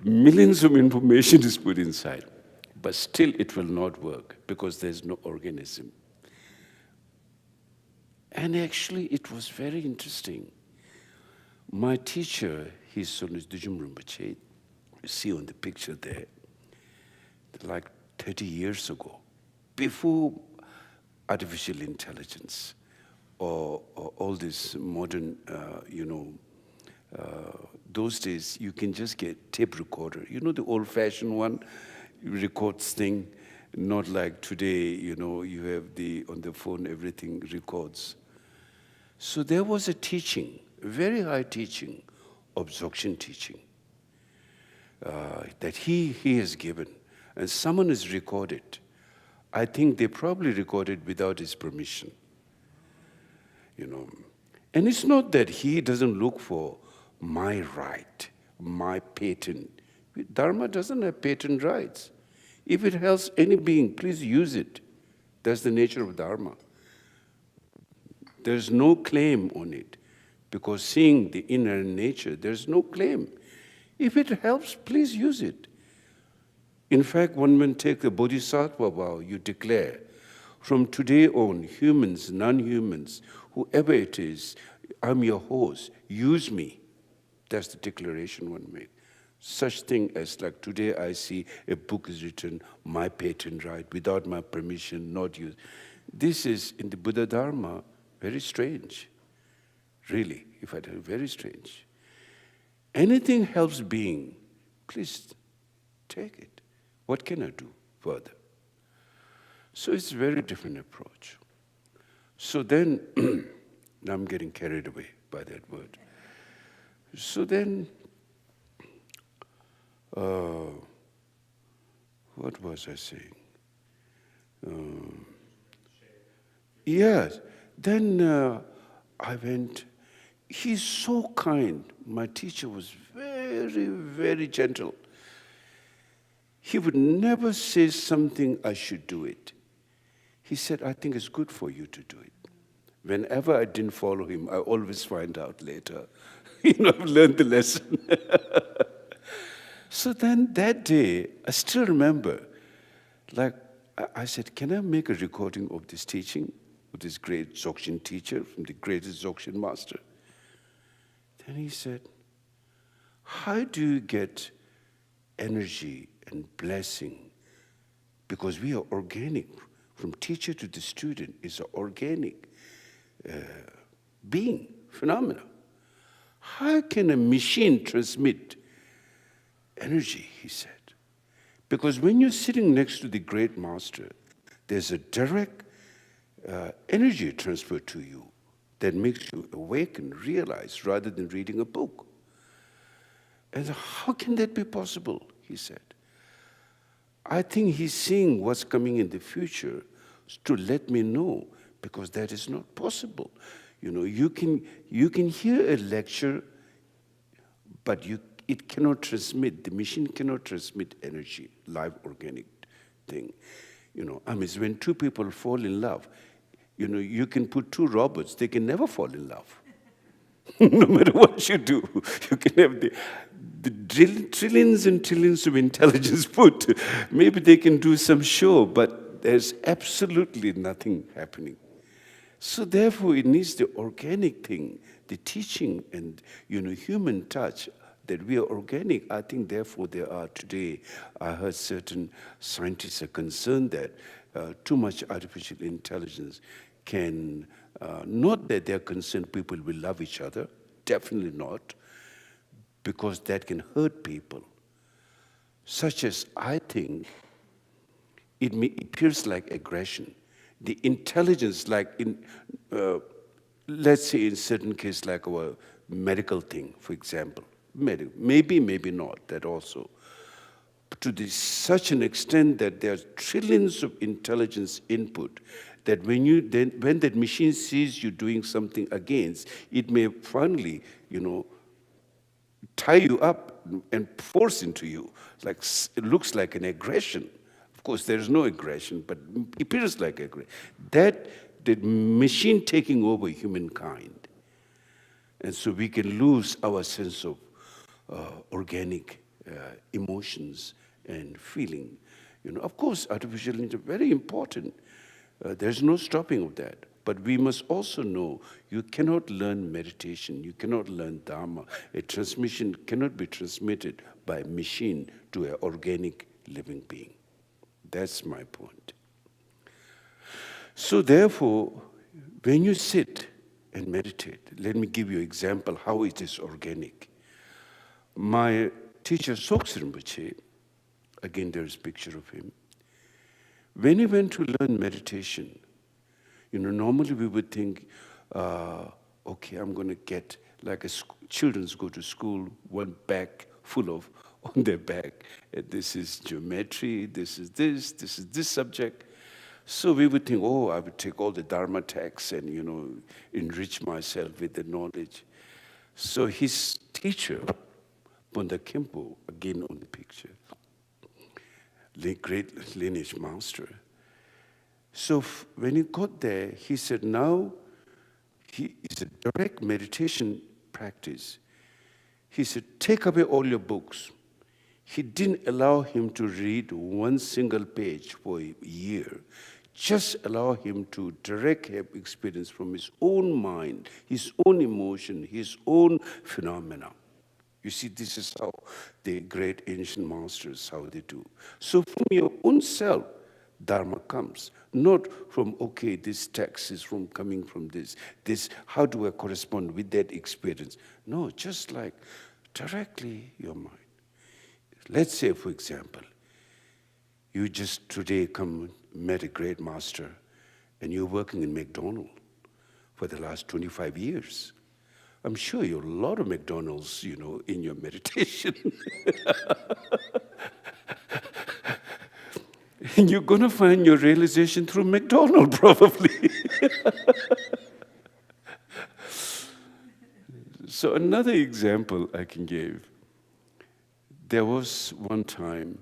millions of information is put inside. But still it will not work because there's no organism. And actually it was very interesting. My teacher, his son is Chhoje Rinpoche, you see on the picture there, like 30 years ago, before artificial intelligence or all this modern, those days you can just get tape recorder. You know the old-fashioned one, records thing, not like today, you have on the phone, everything records. So there was a teaching, very high teaching, absorption teaching, that he has given, and someone has recorded. I think they probably recorded without his permission, And it's not that he doesn't look for my right, my patent. Dharma doesn't have patent rights. If it helps any being, please use it. That's the nature of Dharma. There's no claim on it, because seeing the inner nature, there's no claim. If it helps, please use it. In fact, when one takes the Bodhisattva vow, you declare, from today on, humans, non-humans, whoever it is, I'm your host, use me. That's the declaration one makes. Such thing as like today I see a book is written, my patent right, without my permission, not used. This is, in the Buddha Dharma, very strange. Really, if I tell you, very strange. Anything helps being, please take it. What can I do further? So it's a very different approach. So then, now I'm getting carried away by that word. So then, what was I saying? Yes. Then I went, he's so kind. My teacher was very, very gentle. He would never say something, I should do it. He said, I think it's good for you to do it. Whenever I didn't follow him, I always find out later. I've learned the lesson. So then that day, I still remember, like, I said, can I make a recording of this teaching, of this great Dzogchen teacher, from the greatest Dzogchen master? Then he said, how do you get energy and blessing? Because we are organic. From teacher to the student is an organic being, phenomena. How can a machine transmit energy, he said? Because when you're sitting next to the great master, there's a direct energy transfer to you that makes you awake and realize rather than reading a book. And how can that be possible, he said. I think he's seeing what's coming in the future to let me know, because that is not possible. You can hear a lecture, but it cannot transmit, the machine cannot transmit energy, live organic thing. When two people fall in love, you can put two robots, they can never fall in love. No matter what you do, you can have the trillions and trillions of intelligence put. Maybe they can do some show, but there's absolutely nothing happening. So therefore, it needs the organic thing, the teaching and human touch, that we are organic. I think therefore there are today, I heard certain scientists are concerned that too much artificial intelligence can, not that they're concerned people will love each other, definitely not, because that can hurt people. Such as, I think, it appears like aggression. The intelligence, like in, let's say in certain cases, like our medical thing, for example, maybe not, that also. To such an extent that there's trillions of intelligence input, that when that machine sees you doing something against, it may finally, tie you up and force into you. Like it looks like an aggression. Of course, there is no aggression, but it appears like aggression. That the machine taking over humankind, and so we can lose our sense of organic emotions and feeling. Of course, artificial intelligence very important. There's no stopping of that. But we must also know you cannot learn meditation, you cannot learn Dharma. A transmission cannot be transmitted by a machine to an organic living being. That's my point. So therefore, when you sit and meditate, let me give you an example how it is organic. My teacher, Chhoje Rinpoche, again there's a picture of him, when he went to learn meditation, normally we would think, okay, I'm going to get, like children's go to school, one bag full of, on their back, this is geometry, this is this subject. So we would think, oh, I would take all the Dharma texts and, enrich myself with the knowledge. So his teacher, Bunda Khenpo, again on the picture, the great lineage master. So when he got there, he said, now it's a direct meditation practice. He said, take away all your books. He didn't allow him to read one single page for a year. Just allow him to direct have experience from his own mind, his own emotion, his own phenomena. You see, this is how the great ancient masters, how they do. So from your own self, Dharma comes, not from, okay, this text is coming from this, how do I correspond with that experience? No, just like directly your mind. Let's say, for example, you just today met a great master and you're working in McDonald's for the last 25 years. I'm sure you're a lot of McDonald's, in your meditation. And you're going to find your realization through McDonald's, probably. So another example I can give. There was one time,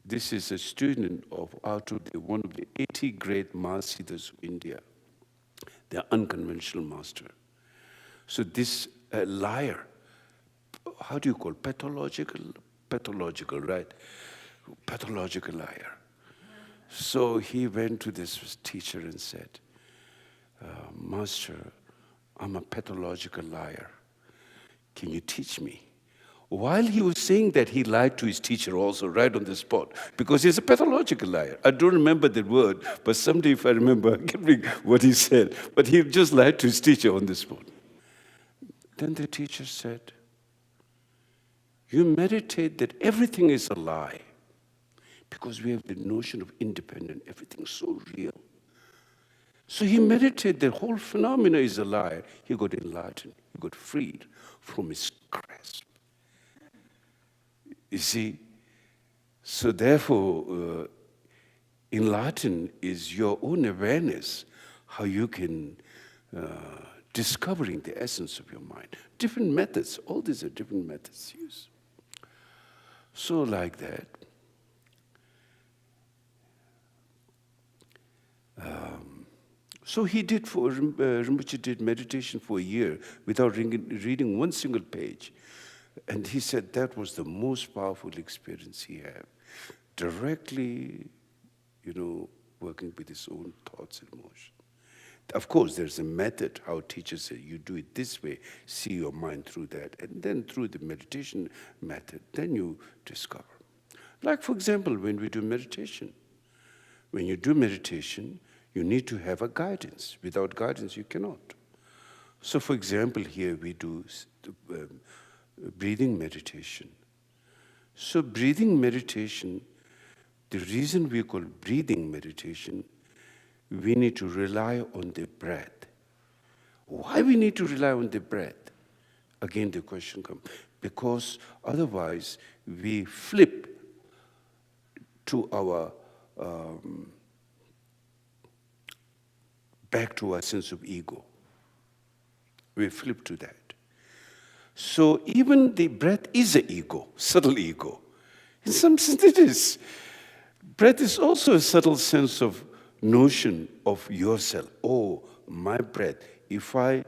this is a student out of one of the 80 great Mahasiddhas of India. They're unconventional master. So this liar, how do you call it? Pathological, right? Pathological liar. So he went to this teacher and said, Master, I'm a pathological liar. Can you teach me? While he was saying that, he lied to his teacher also right on the spot, because he's a pathological liar. I don't remember the word, but someday if I remember, I can bring what he said. But he just lied to his teacher on the spot. Then the teacher said, you meditate that everything is a lie, because we have the notion of independent, everything's so real. So he meditated, the whole phenomena is a lie. He got enlightened, he got freed from his grasp. You see, so therefore, enlighten is your own awareness, how you can discovering the essence of your mind. Different methods, all these are different methods used. So like that, so he did Rinpoche did meditation for a year without reading one single page. And he said that was the most powerful experience he had. Directly, working with his own thoughts and emotions. Of course, there's a method how teachers say, you do it this way, see your mind through that, and then through the meditation method, then you discover. Like, for example, when we do meditation. When you do meditation, you need to have a guidance. Without guidance, you cannot. So, for example, here we do breathing meditation. So breathing meditation, the reason we call breathing meditation, we need to rely on the breath. Why we need to rely on the breath? Again, the question comes. Because otherwise, we flip to our, back to our sense of ego. We flip to that. So even the breath is an ego, subtle ego. In some sense it is. Breath is also a subtle sense of notion of yourself. Oh, my breath. If I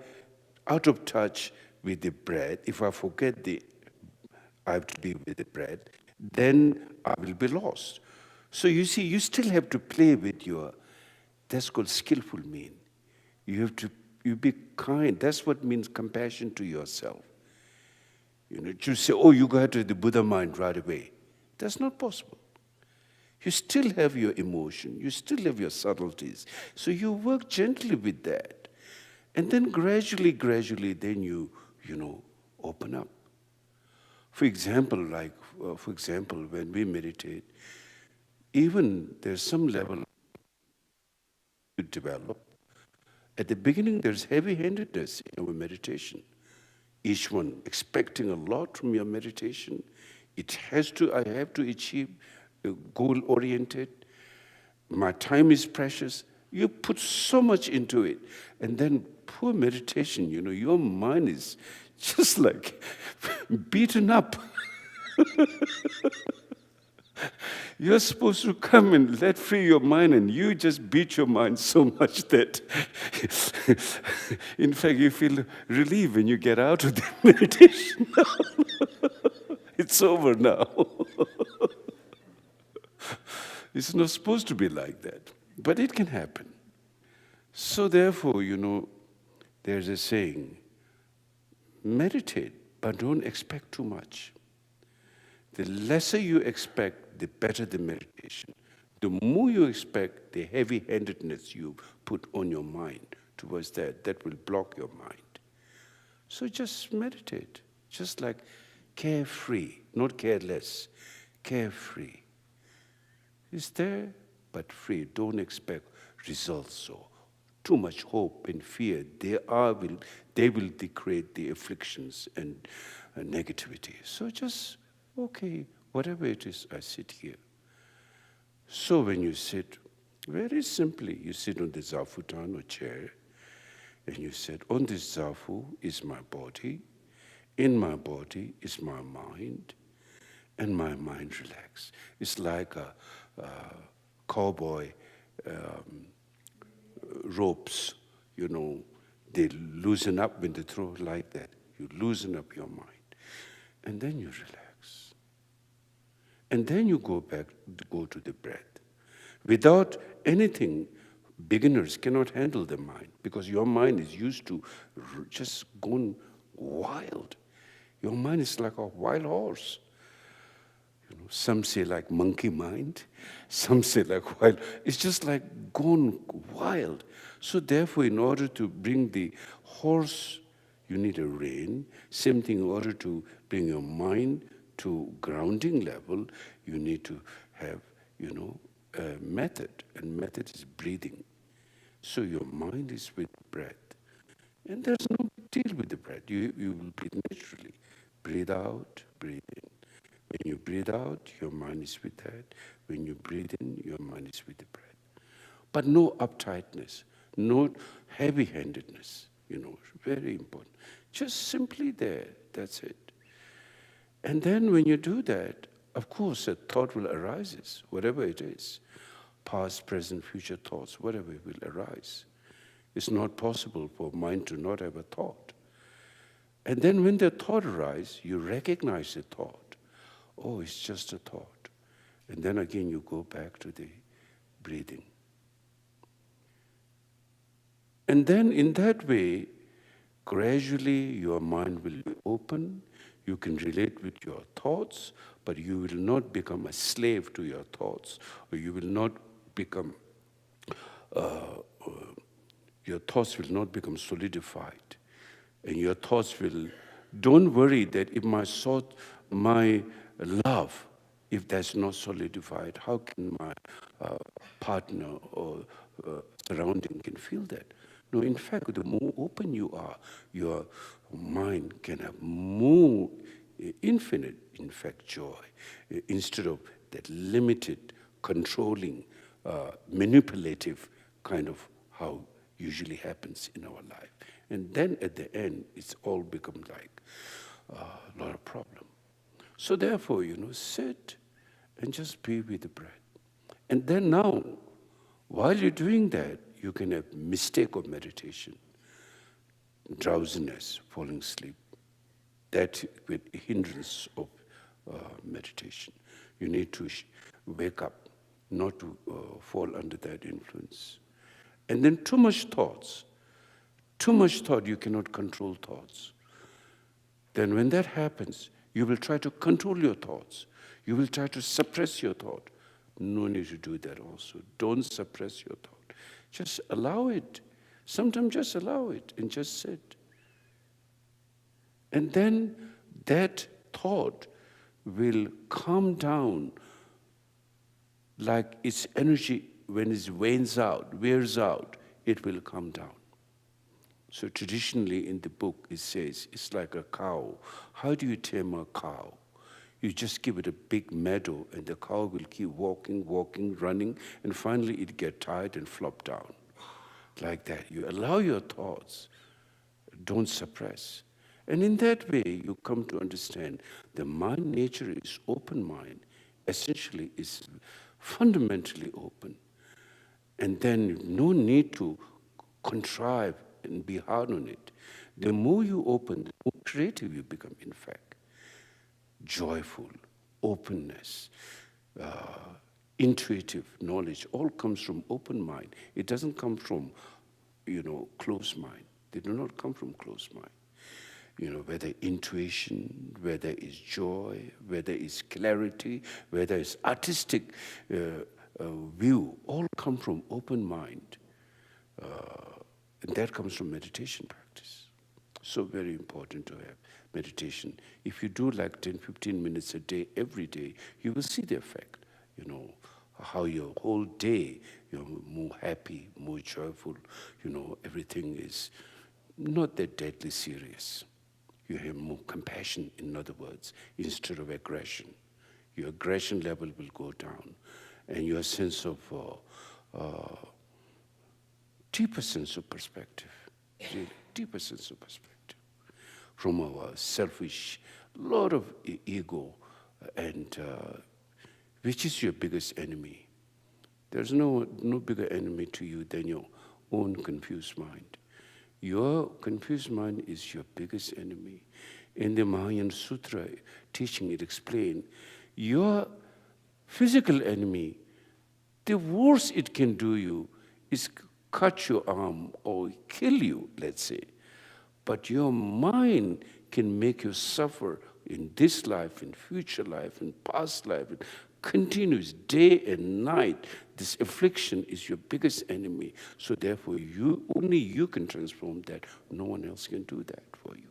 out of touch with the breath, if I forget I have to be with the breath, then I will be lost. So you see, you still have to play with that's called skillful mean. You be kind. That's what means compassion to yourself. To say, oh, you got to the Buddha mind right away. That's not possible. You still have your emotion. You still have your subtleties. So you work gently with that. And then gradually, then you open up. For example, when we meditate, even there's some level to develop. At the beginning, there's heavy-handedness in our meditation. Each one expecting a lot from your meditation. I have to achieve goal-oriented. My time is precious. You put so much into it. And then poor meditation, your mind is just like beaten up. You're supposed to come and let free your mind, and you just beat your mind so much that, in fact, you feel relieved when you get out of the meditation. It's over now. It's not supposed to be like that, but it can happen. So therefore, there's a saying, meditate, but don't expect too much. The lesser you expect, the better the meditation. The more you expect, the heavy-handedness you put on your mind towards that will block your mind. So just meditate, just like carefree, not careless, carefree. It's there, but free. Don't expect results or too much hope and fear. They will create the afflictions and negativity. So just, okay, whatever it is, I sit here. So when you sit, very simply, you sit on the zafutan or chair, and you said, on this zafu is my body, in my body is my mind, and my mind relaxes. It's like a cowboy ropes, they loosen up when they throw like that. You loosen up your mind. And then you relax. And then you go to the breath. Without anything, beginners cannot handle the mind because your mind is used to just going wild. Your mind is like a wild horse. Some say like monkey mind, some say like wild. It's just like gone wild. So therefore, in order to bring the horse, you need a rein. Same thing, in order to bring your mind to grounding level, you need to have, a method. And method is breathing. So your mind is with breath. And there's no big deal with the breath. You will breathe naturally. Breathe out, breathe in. When you breathe out, your mind is with that. When you breathe in, your mind is with the breath. But no uptightness, no heavy-handedness, very important. Just simply there, that's it. And then when you do that, of course, a thought will arise, whatever it is. Past, present, future thoughts, whatever will arise. It's not possible for mind to not have a thought. And then when the thought arises, you recognize the thought. Oh, it's just a thought. And then again you go back to the breathing. And then in that way, gradually your mind will be open. You can relate with your thoughts, but you will not become a slave to your thoughts, or you will not become, your thoughts will not become solidified. And your thoughts will, don't worry that if my love, if that's not solidified, how can my partner or surrounding can feel that? No, in fact, the more open you are, your mind can have more infinite, in fact, joy, instead of that limited, controlling, manipulative kind of how usually happens in our life. And then at the end, it's all become like a lot of problem. So therefore, sit and just be with the breath. And then now, while you're doing that, you can have mistake of meditation, drowsiness, falling asleep. That with hindrance of meditation. You need to wake up, not to fall under that influence. And then too much thoughts. Too much thought, you cannot control thoughts. Then when that happens, you will try to control your thoughts. You will try to suppress your thought. No need to do that also. Don't suppress your thought. Just allow it. Sometimes just allow it and just sit. And then that thought will calm down like its energy, when it wears out, it will come down. So traditionally in the book it says, it's like a cow. How do you tame a cow? You just give it a big meadow and the cow will keep walking, running, and finally it get tired and flop down. Like that. You allow your thoughts, don't suppress. And in that way, you come to understand the mind nature is open mind, essentially is fundamentally open. And then no need to contrive and be hard on it. The more you open, the more creative you become, in fact. Joyful, openness, intuitive knowledge, all comes from open mind. It doesn't come from, closed mind. They do not come from closed mind. Whether intuition, whether it's joy, whether it's clarity, whether it's artistic view, all come from open mind. And that comes from meditation practice. So very important to have meditation. If you do like 10, 15 minutes a day, every day, you will see the effect. How your whole day, you're more happy, more joyful, everything is not that deadly serious. You have more compassion, in other words, instead of aggression. Your aggression level will go down, and your sense of, deeper sense of perspective, really, deeper sense of perspective. From our selfish, lot of ego, and which is your biggest enemy? There's no bigger enemy to you than your own confused mind. Your confused mind is your biggest enemy. In the Mahayana Sutra teaching, it explained, your physical enemy, the worst it can do you is cut your arm or kill you, let's say. But your mind can make you suffer in this life, in future life, in past life, in continuous day and night. This affliction is your biggest enemy. So therefore, only you can transform that. No one else can do that for you.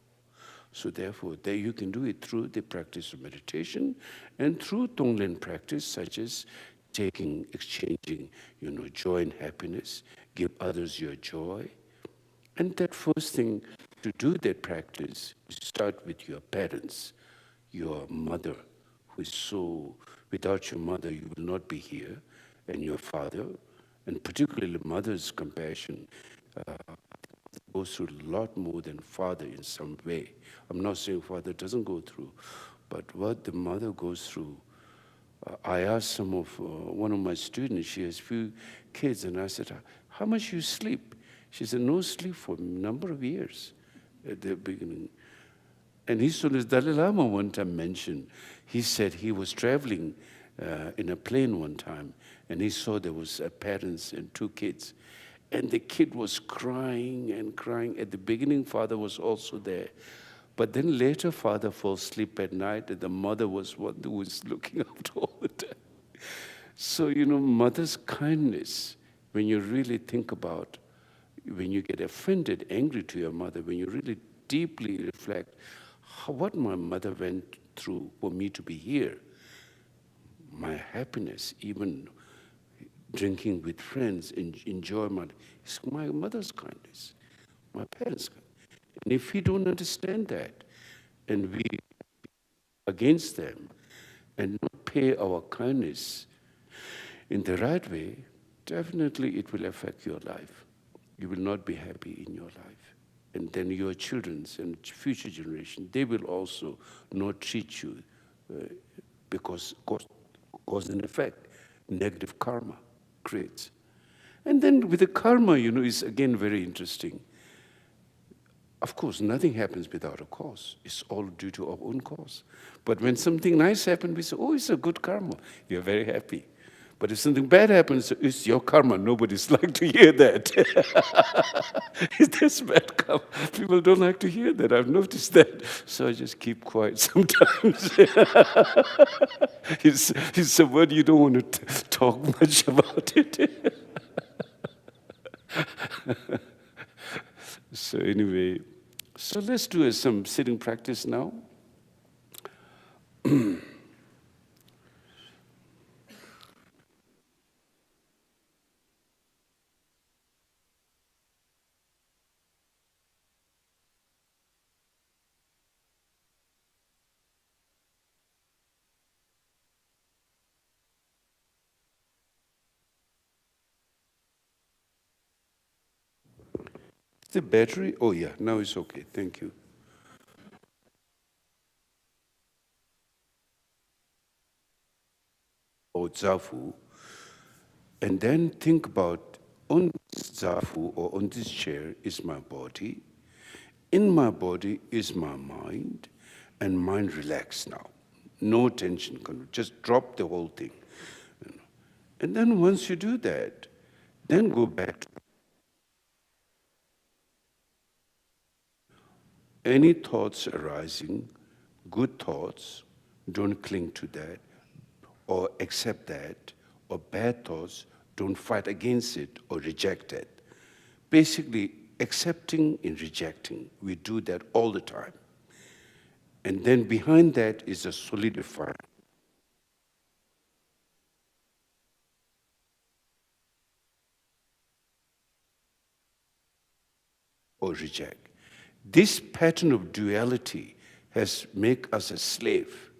So therefore, you can do it through the practice of meditation and through Tonglen practice, such as exchanging, joy and happiness, give others your joy. And that first thing to do that practice is start with your parents, your mother, who is so, without your mother, you will not be here, and your father, and particularly mother's compassion goes through a lot more than father in some way. I'm not saying father doesn't go through, but what the mother goes through. I asked one of my students, she has few kids, and I said, how much you sleep? She said, no sleep for a number of years at the beginning. And his student, Dalai Lama one time mentioned, he said he was traveling in a plane one time, and he saw there was parents and two kids. And the kid was crying and crying. At the beginning, father was also there. But then later, father fell asleep at night, and the mother was one who was looking after all the time. So, mother's kindness, when you really think about, when you get offended, angry to your mother, when you really deeply reflect what my mother went through for me to be here, my happiness, even drinking with friends, enjoyment, is my mother's kindness, my parents' kindness. And if we don't understand that, and we against them, and not pay our kindness in the right way, definitely it will affect your life. You will not be happy in your life. and then your children's and future generation, they will also not treat you because cause and effect, negative karma creates. And then with the karma, is again very interesting. Of course, nothing happens without a cause. It's all due to our own cause. But when something nice happens, we say, oh, it's a good karma. We are very happy. But if something bad happens, it's your karma. Nobody's like to hear that. It's bad karma. People don't like to hear that. I've noticed that. So I just keep quiet sometimes. It's a word you don't want to talk much about it. So anyway, so let's do some sitting practice now. The battery? Oh yeah, now it's okay. Thank you. Or zafu, and then think about on this zafu or on this chair is my body. In my body is my mind, and mind relax now. No tension. Just drop the whole thing. And then once you do that, then go back to any thoughts arising, good thoughts, don't cling to that or accept that, or bad thoughts, don't fight against it or reject it. Basically, accepting and rejecting, we do that all the time. And then behind that is a solidifying. Or reject. This pattern of duality has made us a slave.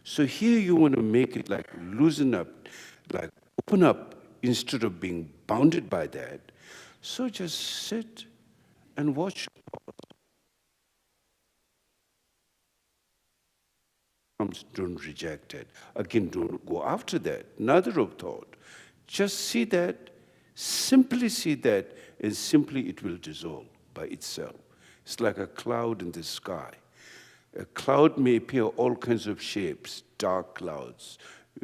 So here you want to make it like loosen up, like open up instead of being bounded by that. So just sit and watch. Don't reject it. Again, don't go after that. Neither of thought. Just see that, simply see that, and simply it will dissolve by itself. It's like a cloud in the sky. A cloud may appear all kinds of shapes, dark clouds,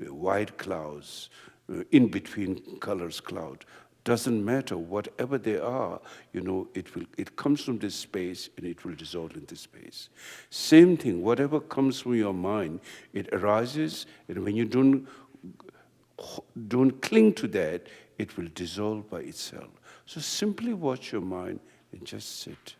white clouds, in between colors cloud. Doesn't matter, whatever they are, it comes from this space and it will dissolve in this space. Same thing, whatever comes from your mind, it arises, and when you don't cling to that, it will dissolve by itself. So simply watch your mind and just sit.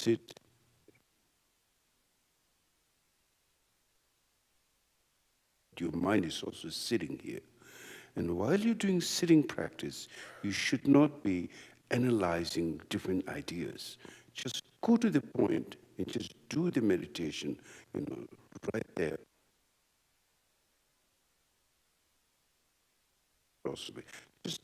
sit. Your mind is also sitting here. And while you're doing sitting practice, you should not be analyzing different ideas. Just go to the point and just do the meditation, right there. Possibly. Just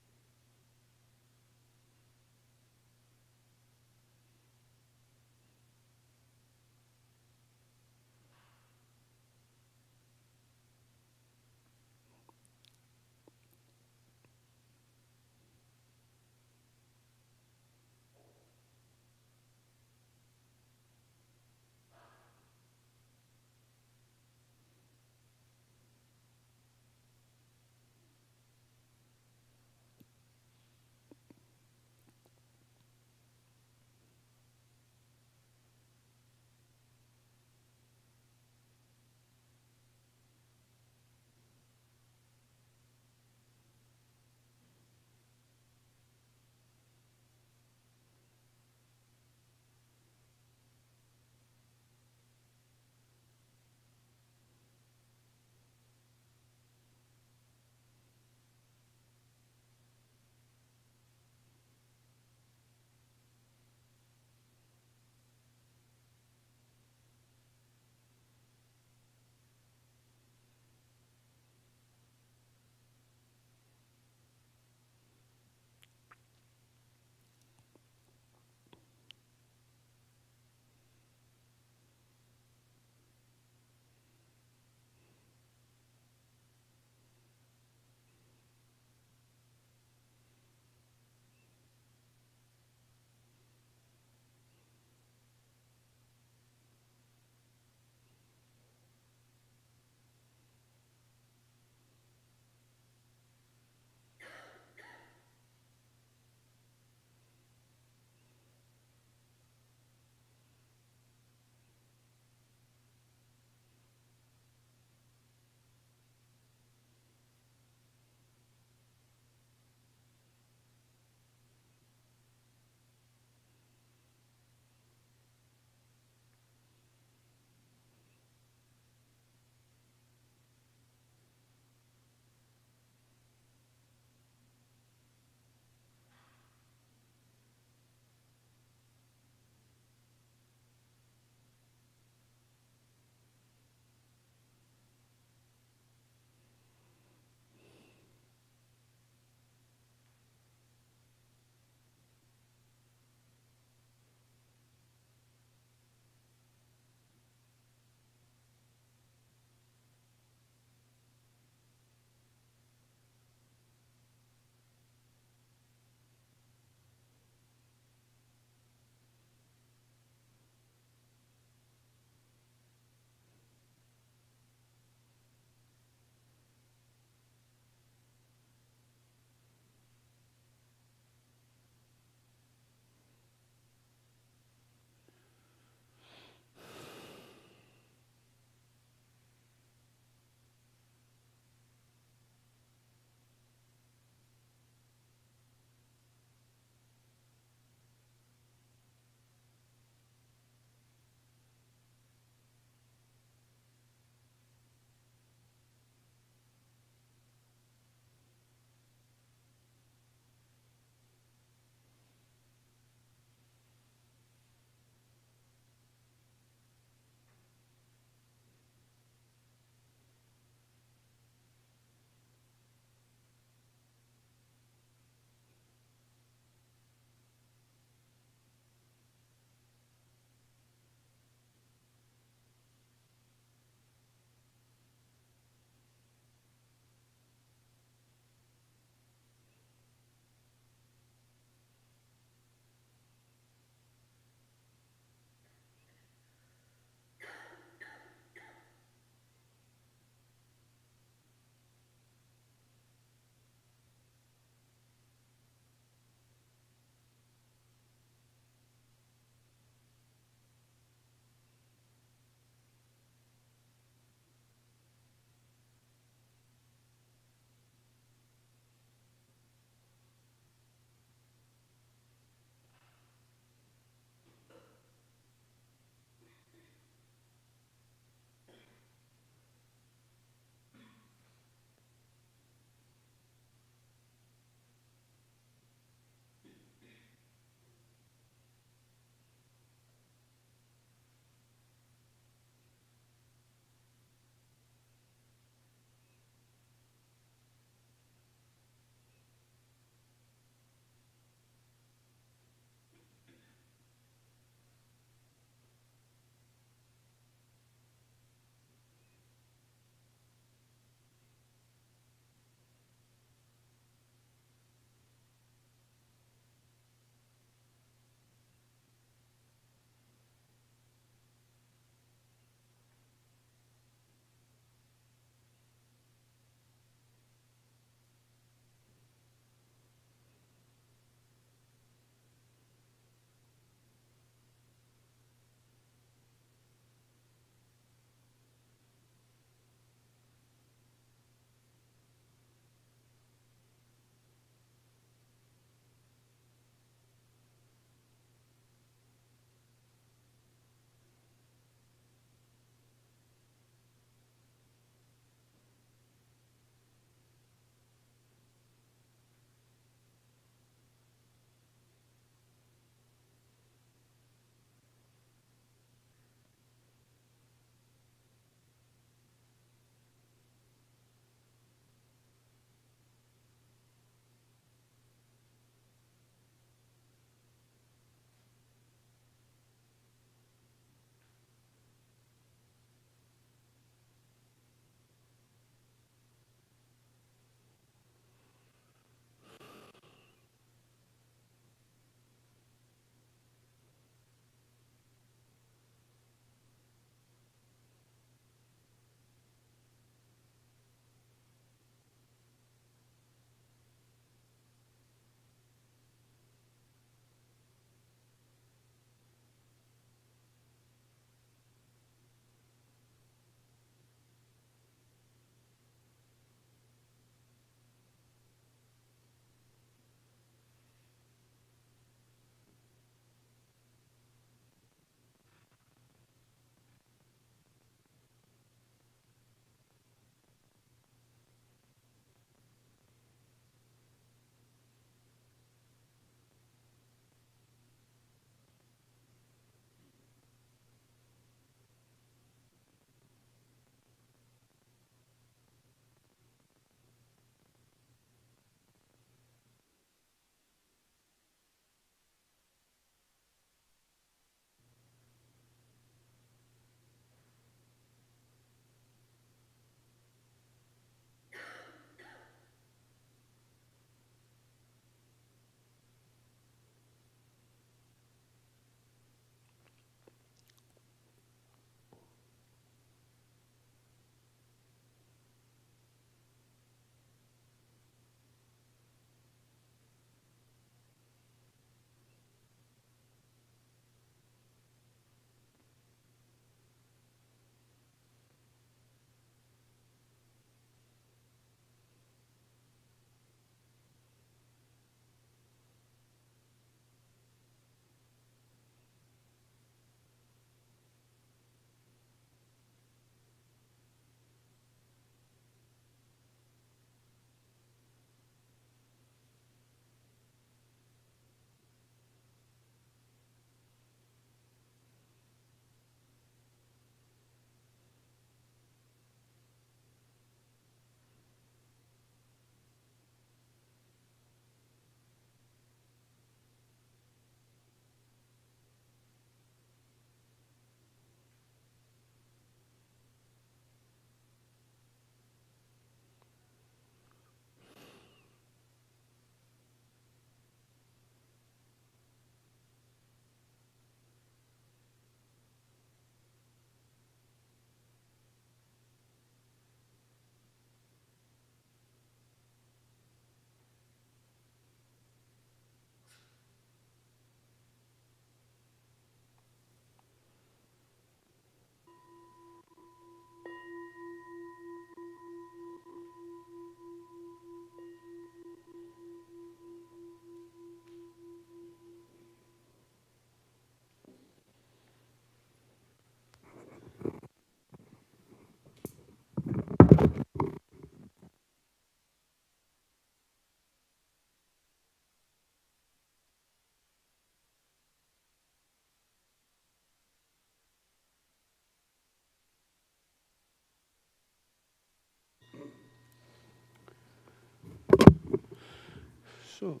So,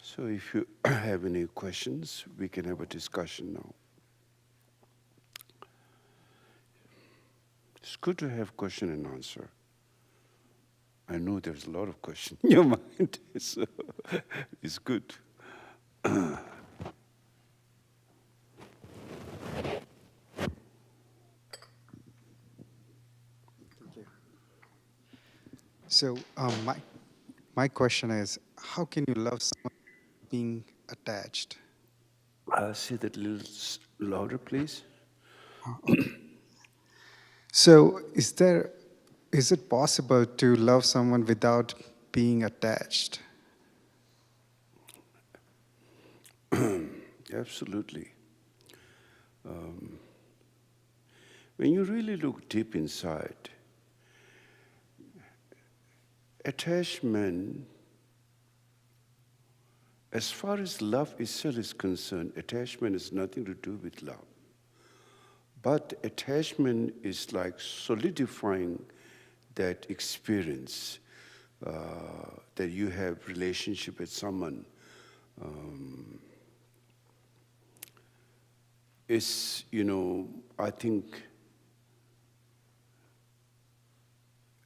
so if you have any questions, we can have a discussion now. It's good to have question and answer. I know there's a lot of questions in your mind, so it's good. So my question is, how can you love someone being attached? Say that a little louder, please. Okay. So is it possible to love someone without being attached? Absolutely. When you really look deep inside, attachment, as far as love itself is concerned, attachment has nothing to do with love. But attachment is like solidifying that experience that you have relationship with someone. It's, I think,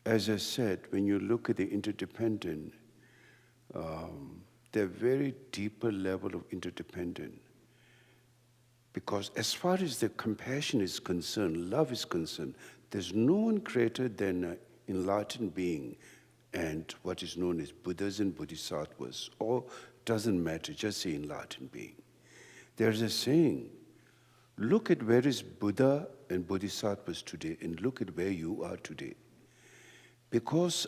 as I said, when you look at the interdependent, they're very deeper level of interdependent. Because as far as the compassion is concerned, love is concerned, there's no one greater than an enlightened being and what is known as Buddhas and Bodhisattvas, or doesn't matter, just say enlightened being. There's a saying, look at where is Buddha and Bodhisattvas today and look at where you are today. Because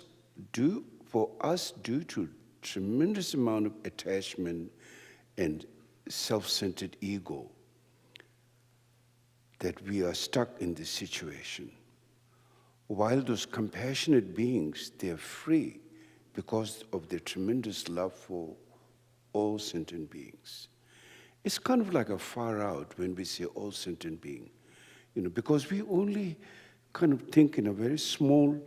for us, due to tremendous amount of attachment and self-centered ego, that we are stuck in this situation. While those compassionate beings, they are free because of their tremendous love for all sentient beings. It's kind of like a far out when we say all sentient being, because we only kind of think in a very small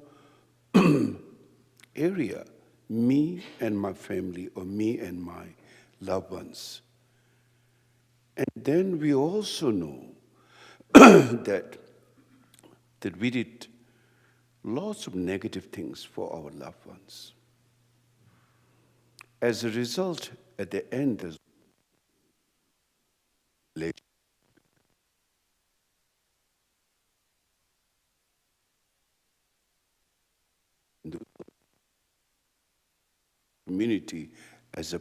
area, me and my family or me and my loved ones. And then we also know that we did lots of negative things for our loved ones. As a result, at the end, there's the community as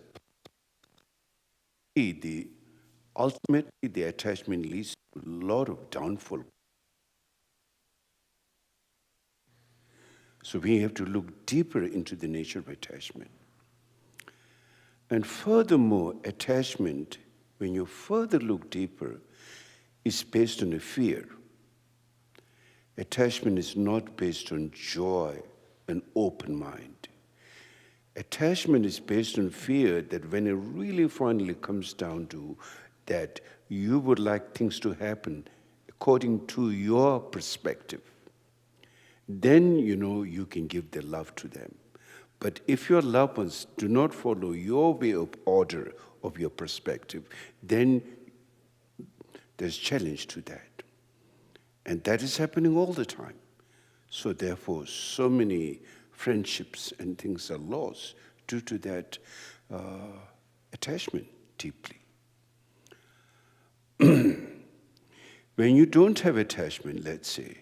ultimately the attachment leads to a lot of downfall. So we have to look deeper into the nature of attachment. And furthermore, attachment, when you further look deeper, is based on a fear. Attachment is not based on joy and open mind. Attachment is based on fear that when it really finally comes down to that you would like things to happen according to your perspective, then you can give the love to them. But if your loved ones do not follow your way of order of your perspective, then there's challenge to that. And that is happening all the time. So therefore, so many friendships and things are lost due to that attachment deeply. When you don't have attachment, let's say,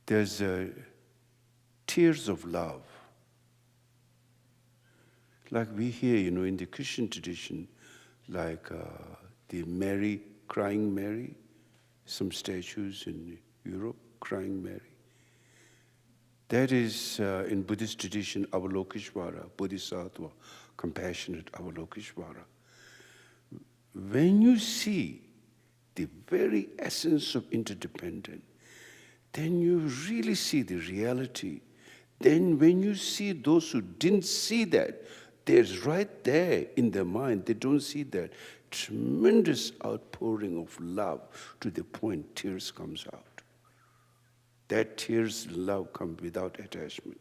there's tears of love. Like we hear, in the Christian tradition, like the Mary, crying Mary, some statues in Europe, crying Mary. That is, in Buddhist tradition, Avalokiteshvara, Bodhisattva, compassionate Avalokiteshvara. When you see the very essence of interdependence, then you really see the reality. Then when you see those who didn't see that, there's right there in their mind, they don't see that. tremendous outpouring of love to the point tears comes out. That tears love comes without attachment.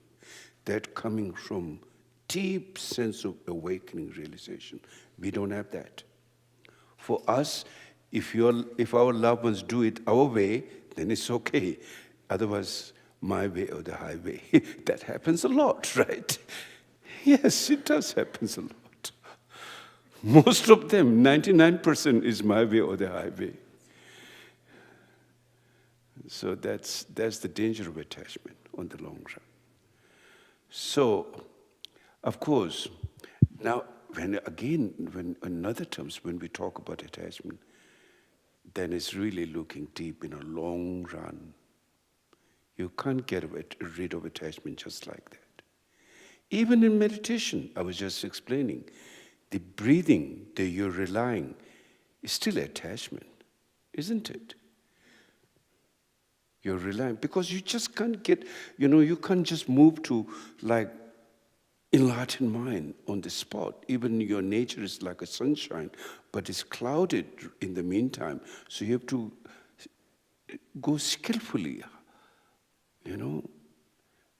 That coming from deep sense of awakening realization. We don't have that. For us, if our loved ones do it our way, then it's okay. Otherwise, my way or the highway. That happens a lot, right? Yes, it does happen a lot. Most of them, 99% is my way or the highway. So that's the danger of attachment on the long run. So, of course, now when in other terms, when we talk about attachment, then it's really looking deep in a long run. You can't get rid of attachment just like that. Even in meditation, I was just explaining, the breathing that you're relying is still attachment, isn't it? You're relying, because you just can't get, you can't just move to like enlightened mind on the spot. Even your nature is like a sunshine, but it's clouded in the meantime. So you have to go skillfully,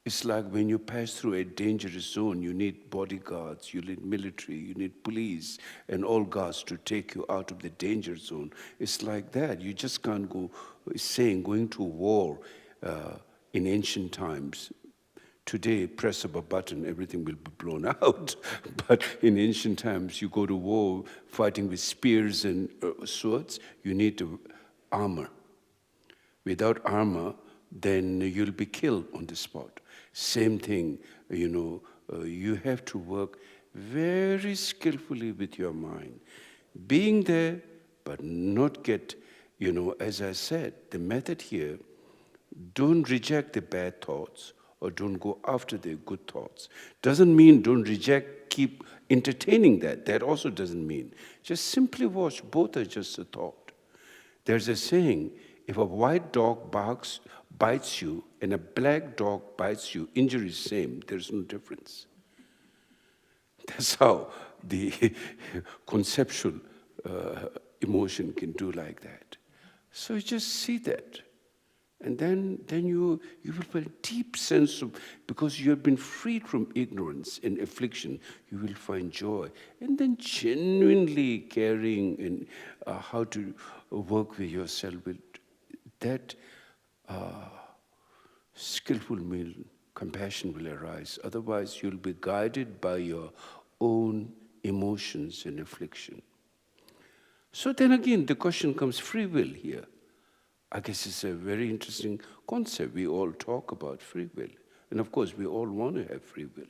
It's like when you pass through a dangerous zone, you need bodyguards, you need military, you need police, and all guards to take you out of the danger zone. It's like that. You just can't go, going to war in ancient times. Today, press of a button, everything will be blown out. But in ancient times, you go to war fighting with spears and swords, you need armor. Without armor, then you'll be killed on the spot. Same thing, you have to work very skillfully with your mind. Being there, but not get, as I said, the method here, don't reject the bad thoughts or don't go after the good thoughts. Doesn't mean don't reject, keep entertaining that. That also doesn't mean. Just simply watch, both are just a thought. There's a saying, if a white dog bites you and a black dog bites you, injury is same, there's no difference. That's how the conceptual emotion can do like that. So you just see that. And then you will feel a deep sense of, because you have been freed from ignorance and affliction, you will find joy. And then genuinely caring and how to work with yourself, with that skillful compassion will arise. Otherwise, you'll be guided by your own emotions and affliction. So then again, the question comes, free will here. I guess it's a very interesting concept. We all talk about free will. And of course, we all want to have free will.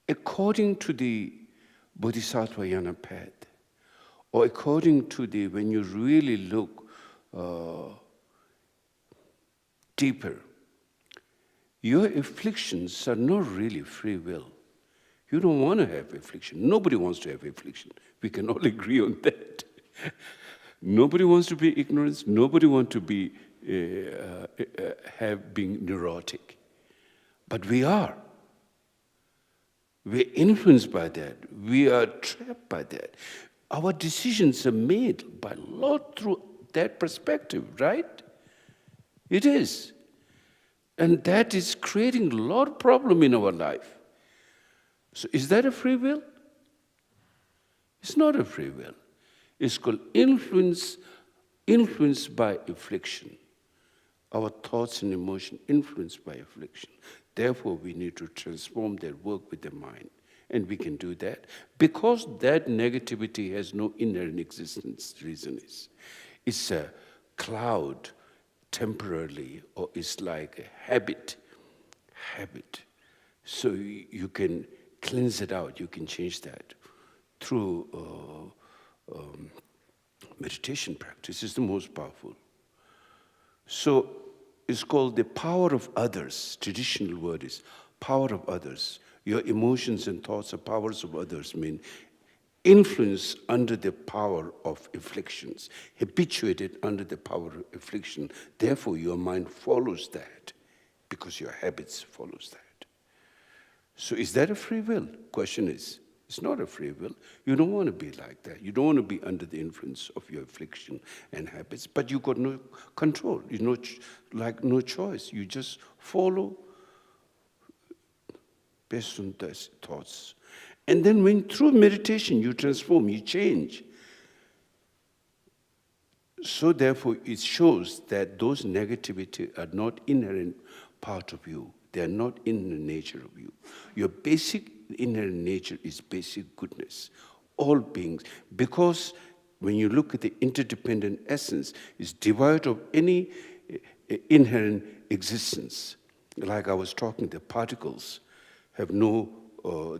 According to the Bodhisattva Yana path, or according to when you really look deeper, your afflictions are not really free will. You don't want to have affliction. Nobody wants to have affliction. We can all agree on that. Nobody wants to be ignorant. Nobody wants to be being neurotic. But we are. We're influenced by that. We are trapped by that. Our decisions are made by Lord through that perspective, right? It is. And that is creating a lot of problem in our life. So is that a free will? It's not a free will. It's called influenced by affliction. Our thoughts and emotion influenced by affliction. Therefore, we need to transform that work with the mind. And we can do that because that negativity has no inherent existence. Reason is, it's a cloud temporarily, or it's like a habit. So you can cleanse it out. You can change that through meditation practice. Is the most powerful. So it's called the power of others. Traditional word is power of others. Your emotions and thoughts are powers of others, mean influence under the power of afflictions, habituated under the power of affliction. Therefore, your mind follows that because your habits follows that. So is that a free will? Question is, It's not a free will. You don't want to be like that. You don't want to be under the influence of your affliction and habits, but you got no control. You know, no choice. You just follow based on those thoughts. And then when through meditation you transform, you change. So therefore it shows that those negativity are not inherent part of you. They are not in the nature of you. Your basic inherent nature is basic goodness. All beings, because when you look at the interdependent essence, it's devoid of any inherent existence. Like I was talking, the particles have no,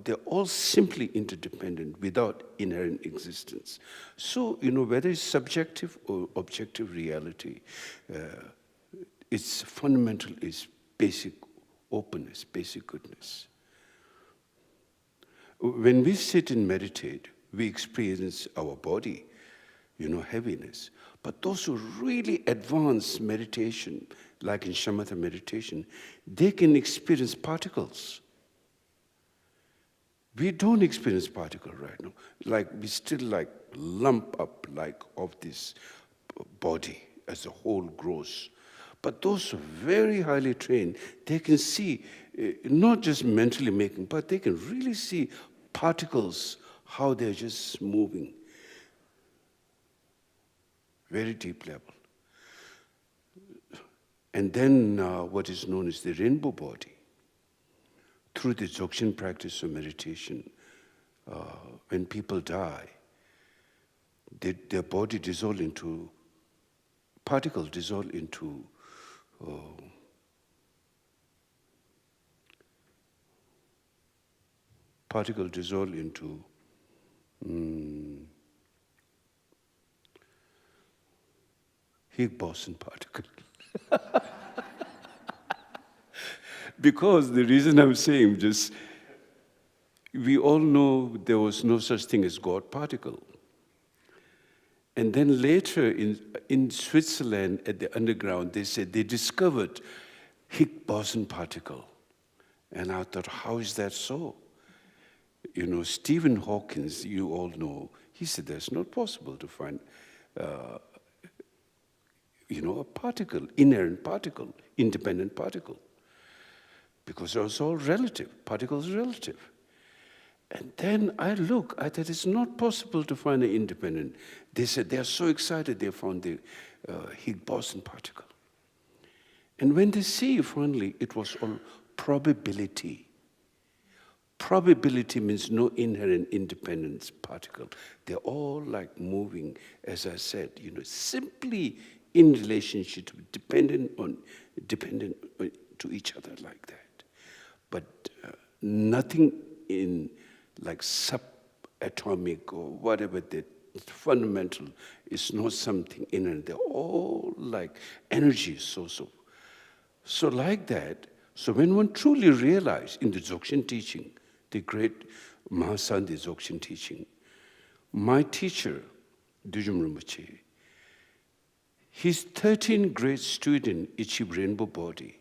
they're all simply interdependent without inherent existence. So, you know, whether it's subjective or objective reality, its fundamental is basic openness, basic goodness. When we sit and meditate, we experience our body, you know, heaviness. But those who really advance meditation, like in shamatha meditation, they can experience particles. We don't experience particle right now. Like we still like lump up like of this body as a whole grows. But those who are very highly trained, they can see, not just mentally making, but they can really see particles, how they're just moving. Very deep level. And then what is known as the rainbow body. Through the Dzogchen practice of meditation, when people die, their body dissolves into, particles dissolve into Higgs boson particle. Because the reason I'm saying just, we all know there was no such thing as God particle. And then later in Switzerland at the underground, they said they discovered Higgs boson particle. And I thought, how is that so? You know, Stephen Hawking, you all know, he said that's not possible to find, you know, a particle, inherent particle, independent particle. Because it was all relative, particles relative. And then I thought it's not possible to find an independent. They said they are so excited they found the Higgs boson particle. And when they see finally, it was all probability. Probability means no inherent independence particle. They're all like moving, as I said, you know, simply in relationship, dependent to each other like that. But nothing in like subatomic or whatever, the fundamental is not something inherent. They're all like energy source of. So like that, so when one truly realized in the Dzogchen teaching, the great Mahasandhi Dzogchen teaching, my teacher, Chhoje Rinpoche, his 13 great students achieved rainbow body.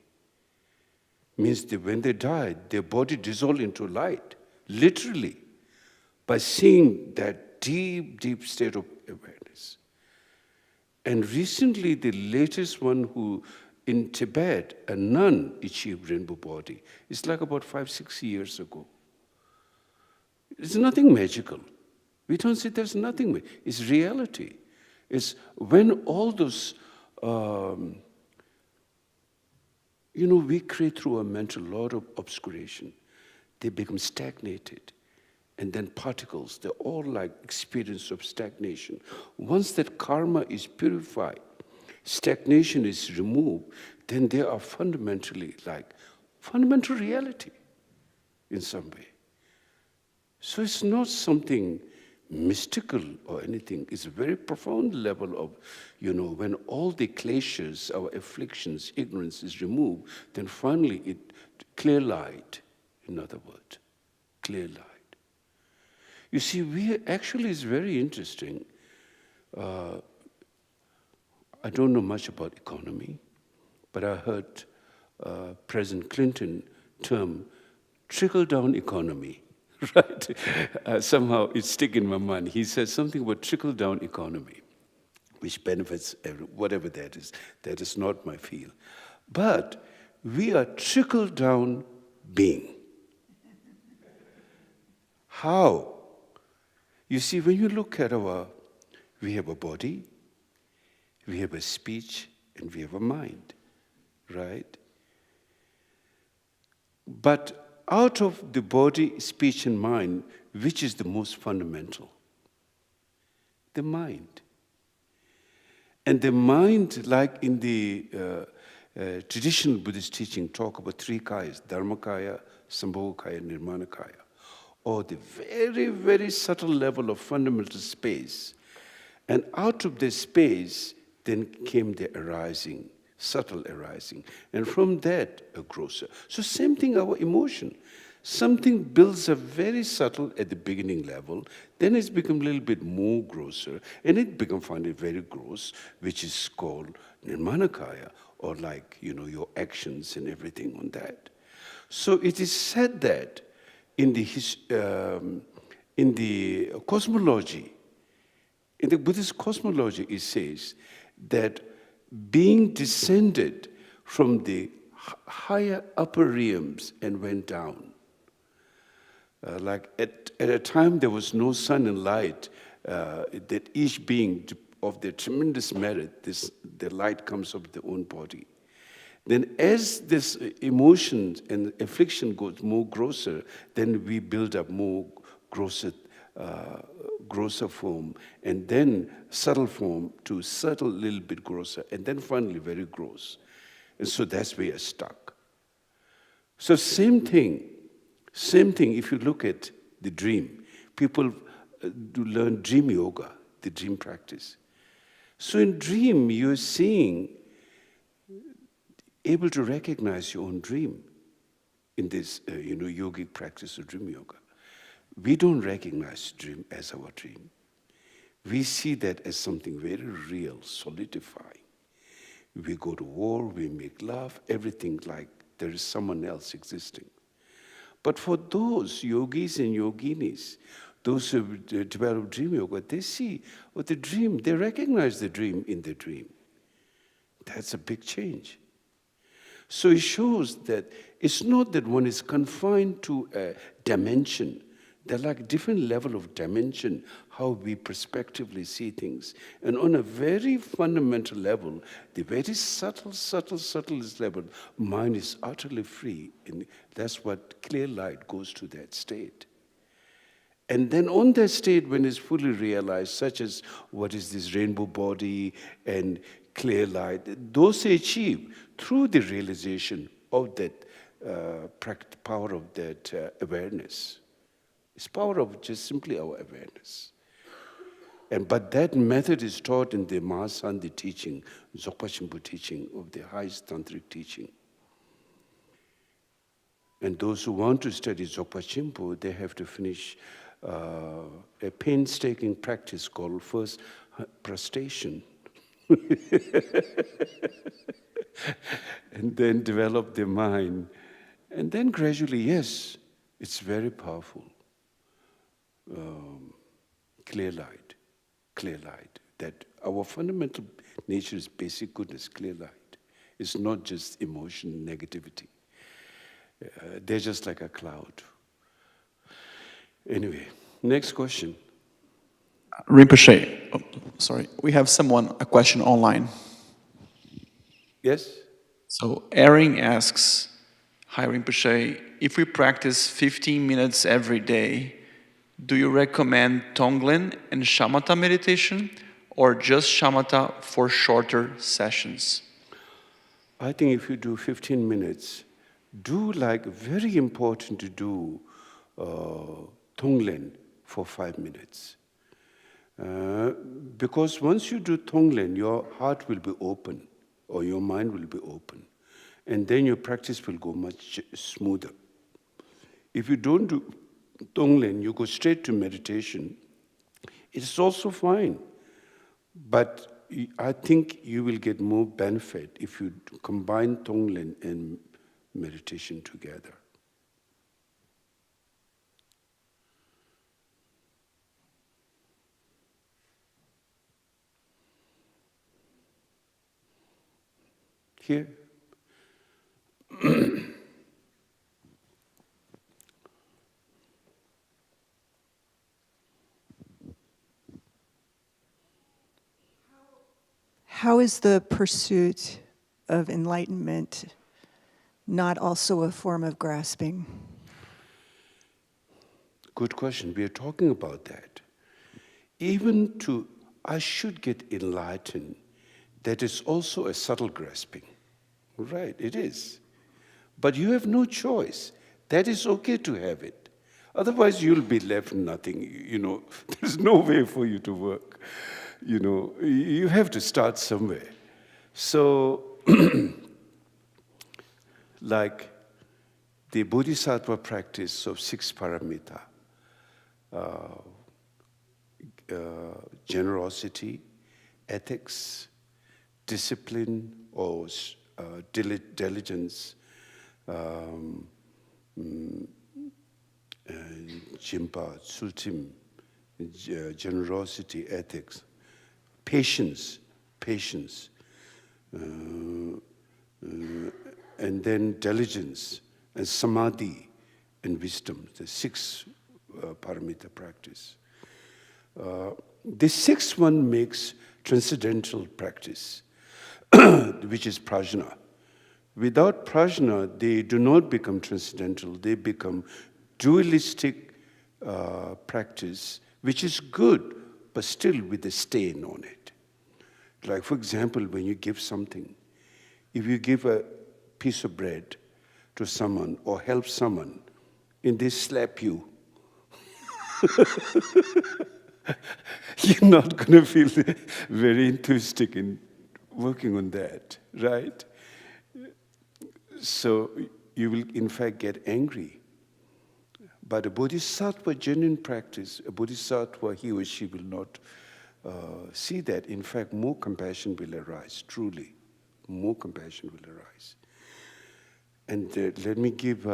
Means that when they died, their body dissolved into light, literally, by seeing that deep, deep state of awareness. And recently, the latest one who, in Tibet, a nun achieved rainbow body. It's like about 5-6 years ago. It's nothing magical. We don't say there's nothing. It's reality. It's when all those, you know, we create through our mental lot of obscuration. They become stagnated. And then particles, they're all like experience of stagnation. Once that karma is purified, stagnation is removed, then they are fundamentally like fundamental reality in some way. So it's not something mystical or anything. It's a very profound level of, you know, when all the kleshas, our afflictions, ignorance is removed, then finally it, clear light, in other words, clear light. You see, we actually, it's very interesting. I don't know much about economy, but I heard President Clinton term trickle-down economy. right? Somehow it's stuck in my mind. He said something about trickle-down economy, which benefits whatever that is. That is not my field. But we are trickle-down being. How? You see, when you look at we have a body, we have a speech, and we have a mind, right? But out of the body, speech, and mind, which is the most fundamental? The mind. And the mind, like in the traditional Buddhist teaching, talk about three kayas, Dharmakaya, Sambhogakaya, Nirmanakaya, or the very, very subtle level of fundamental space. And out of this space, then came the arising, subtle arising. And from that, a grosser. So same thing, our emotion. Something builds up very subtle at the beginning level, then it's become a little bit more grosser, and it becomes finally very gross, which is called Nirmanakaya, or like, your actions and everything on that. So it is said that in the cosmology, in the Buddhist cosmology, it says that being descended from the higher upper realms and went down. Like at a time there was no sun and light, that each being of their tremendous merit, the light comes of their own body. Then as this emotion and affliction goes more grosser, then we build up more grosser form, and then subtle form to subtle little bit grosser, and then finally very gross. And so that's where you're stuck. So same thing if you look at the dream. People do learn dream yoga, the dream practice. So in dream, you're able to recognize your own dream in this yogic practice of dream yoga. We don't recognize dream as our dream. We see that as something very real, solidifying. We go to war, we make love, everything like there is someone else existing. But for those yogis and yoginis, those who develop dream yoga, they see the dream, they recognize the dream in the dream. That's a big change. So it shows that it's not that one is confined to a dimension. They're like different level of dimension, how we prospectively see things. And on a very fundamental level, the very subtlest level, mind is utterly free. And that's what clear light goes to that state. And then on that state, when it's fully realized, such as what is this rainbow body and clear light, those they achieve through the realization of that power of that awareness. It's power of just simply our awareness. But that method is taught in the Mahasandhi teaching, Dzogpa Chimpo teaching, of the highest tantric teaching. And those who want to study Dzogpa Chimpo, they have to finish a painstaking practice called first prostration. And then develop their mind. And then gradually, yes, it's very powerful. Clear light. That our fundamental nature is basic goodness, clear light. It's not just emotion, negativity. They're just like a cloud. Anyway, next question. Rinpoche, we have a question online. Yes? So Erin asks, hi Rinpoche, if we practice 15 minutes every day, do you recommend Tonglen and Shamatha meditation or just Shamatha for shorter sessions? I think if you do 15 minutes, very important to do Tonglen for 5 minutes. Because once you do Tonglen, your heart will be open, or your mind will be open. And then your practice will go much smoother. If you don't do Tonglen, you go straight to meditation. It's also fine. But I think you will get more benefit if you combine Tonglen and meditation together. Here. How is the pursuit of enlightenment not also a form of grasping? Good question. We are talking about that. Even I should get enlightened, that is also a subtle grasping. Right, it is. But you have no choice. That is okay to have it. Otherwise, you'll be left nothing. There's no way for you to work. You have to start somewhere. So, like the Bodhisattva practice of 6 paramita, generosity, ethics, discipline, or diligence, Jimpa, Tsultim, generosity, ethics, patience, and then diligence, and samadhi, and wisdom, the 6 paramita practice. The 6th one makes transcendental practice, which is prajna. Without prajna, they do not become transcendental. They become dualistic practice, which is good, but still with a stain on it. Like, for example, when you give something, if you give a piece of bread to someone or help someone, and they slap you, you're not going to feel very enthusiastic in working on that, right? So you will, in fact, get angry. But a bodhisattva genuine practice, a bodhisattva, he or she will not see that. In fact, more compassion will arise, truly. More compassion will arise. And let me give,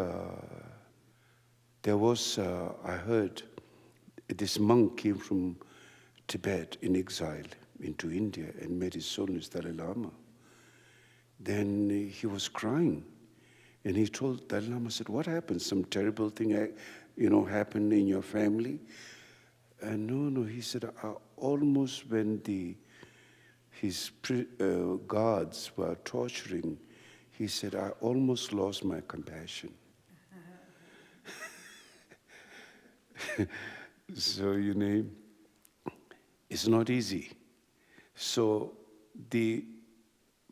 there was, I heard, this monk came from Tibet in exile into India and met his Holiness Dalai Lama. Then he was crying. And he told Dalai Lama, said, what happened? Some terrible thing happened in your family? And no, he said, almost when his guards were torturing, he said, I almost lost my compassion. So, it's not easy. So the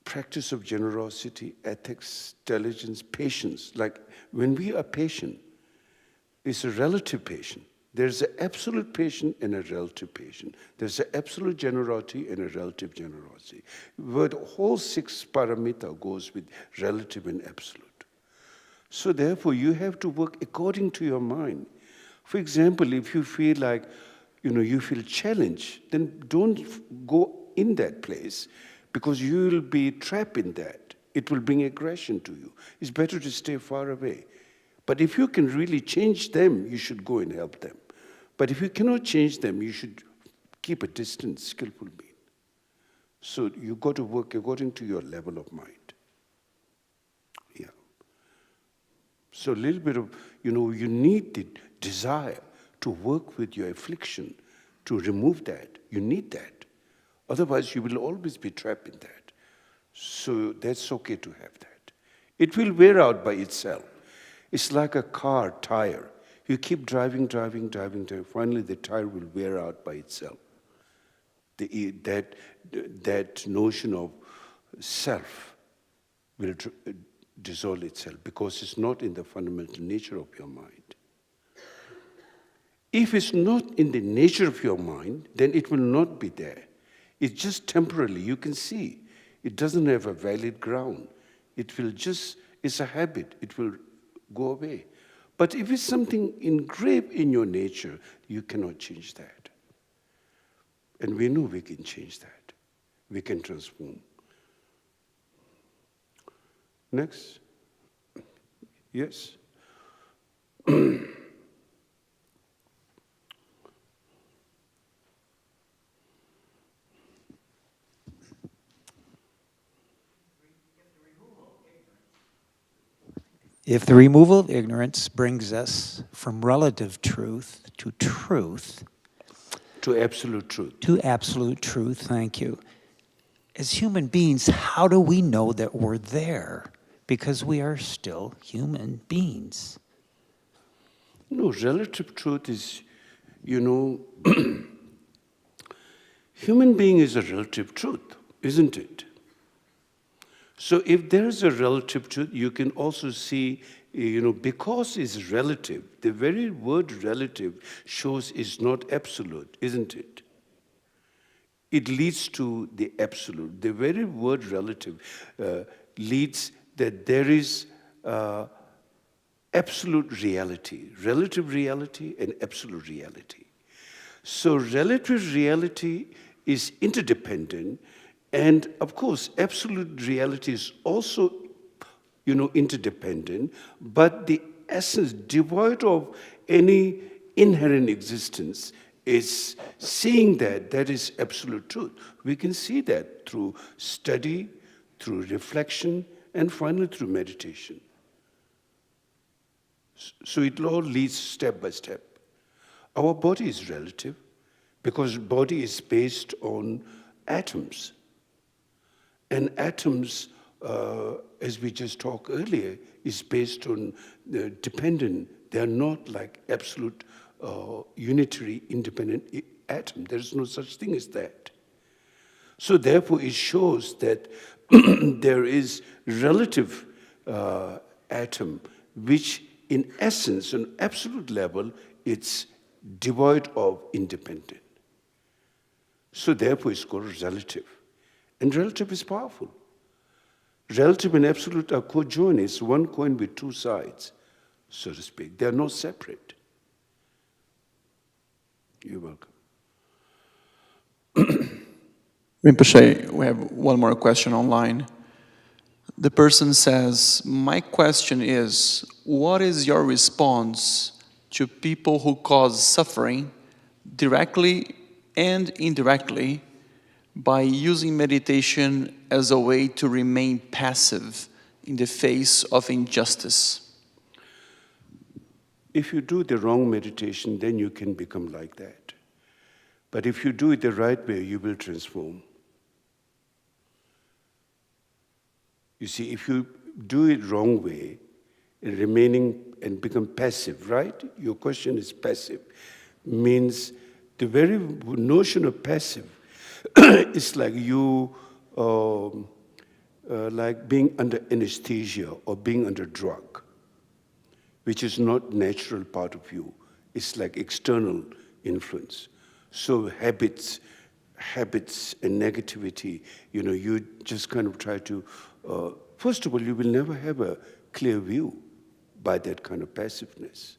practice of generosity, ethics, diligence, patience, like when we are patient, it's a relative patient. There's an absolute patient and a relative patient. There's an absolute generosity and a relative generosity. But the whole 6 paramita goes with relative and absolute. So therefore, you have to work according to your mind. For example, if you feel like, you feel challenged, then don't go in that place because you will be trapped in that. It will bring aggression to you. It's better to stay far away. But if you can really change them, you should go and help them. But if you cannot change them, you should keep a distance, skillful being. So you got to work according to your level of mind. Yeah. So a little bit of, you need the desire to work with your affliction, to remove that. You need that. Otherwise, you will always be trapped in that. So that's okay to have that. It will wear out by itself. It's like a car tire. You keep driving. Finally, the tire will wear out by itself. That notion of self will dissolve itself because it's not in the fundamental nature of your mind. If it's not in the nature of your mind, then it will not be there. It's just temporarily. You can see. It doesn't have a valid ground. It's a habit. It will go away. But if it's something engraved in your nature, you cannot change that. And we know we can change that. We can transform. Next. Yes? If the removal of ignorance brings us from relative truth to truth, to absolute truth. to absolute truth, thank you. As human beings, how do we know that we're there? Because we are still human beings. No, relative truth is, human being is a relative truth, isn't it? So if there is a relative truth, you can also see, because it's relative, the very word relative shows it's not absolute, isn't it? It leads to the absolute. The very word relative leads that there is absolute reality, relative reality and absolute reality. So relative reality is interdependent, and of course, absolute reality is also, interdependent, but the essence, devoid of any inherent existence, is seeing that is absolute truth. We can see that through study, through reflection, and finally through meditation. So it all leads step by step. Our body is relative because body is based on atoms. And atoms, as we just talked earlier, is based on dependent. They are not like absolute unitary independent atom. There is no such thing as that. So therefore it shows that there is relative atom, which in essence, on absolute level, it's devoid of independent. So therefore it's called relative. And relative is powerful. Relative and absolute are co-joined. It's one coin with two sides, so to speak. They are not separate. You're welcome. Rinpoche, we have one more question online. The person says, my question is, what is your response to people who cause suffering directly and indirectly by using meditation as a way to remain passive in the face of injustice? If you do the wrong meditation, then you can become like that. But if you do it the right way, you will transform. You see, if you do it wrong way, and remaining and become passive, right? Your question is passive. Means the very notion of passive is like you, like being under anesthesia or being under drug, which is not natural part of you. It's like external influence. So habits and negativity, you just kind of try to, first of all, you will never have a clear view by that kind of passiveness.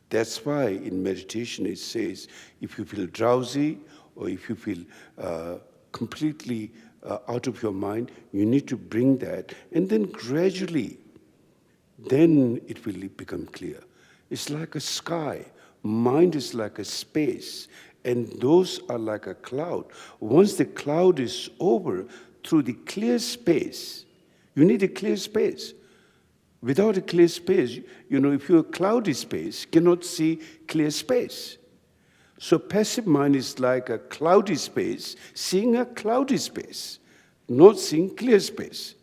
That's why in meditation it says, if you feel drowsy or if you feel completely out of your mind, you need to bring that, and then gradually, then it will become clear. It's like a sky. Mind is like a space, and those are like a cloud. Once the cloud is over, through the clear space, you need a clear space. Without a clear space, if you're a cloudy space, you cannot see clear space. So passive mind is like a cloudy space, seeing a cloudy space, not seeing clear space.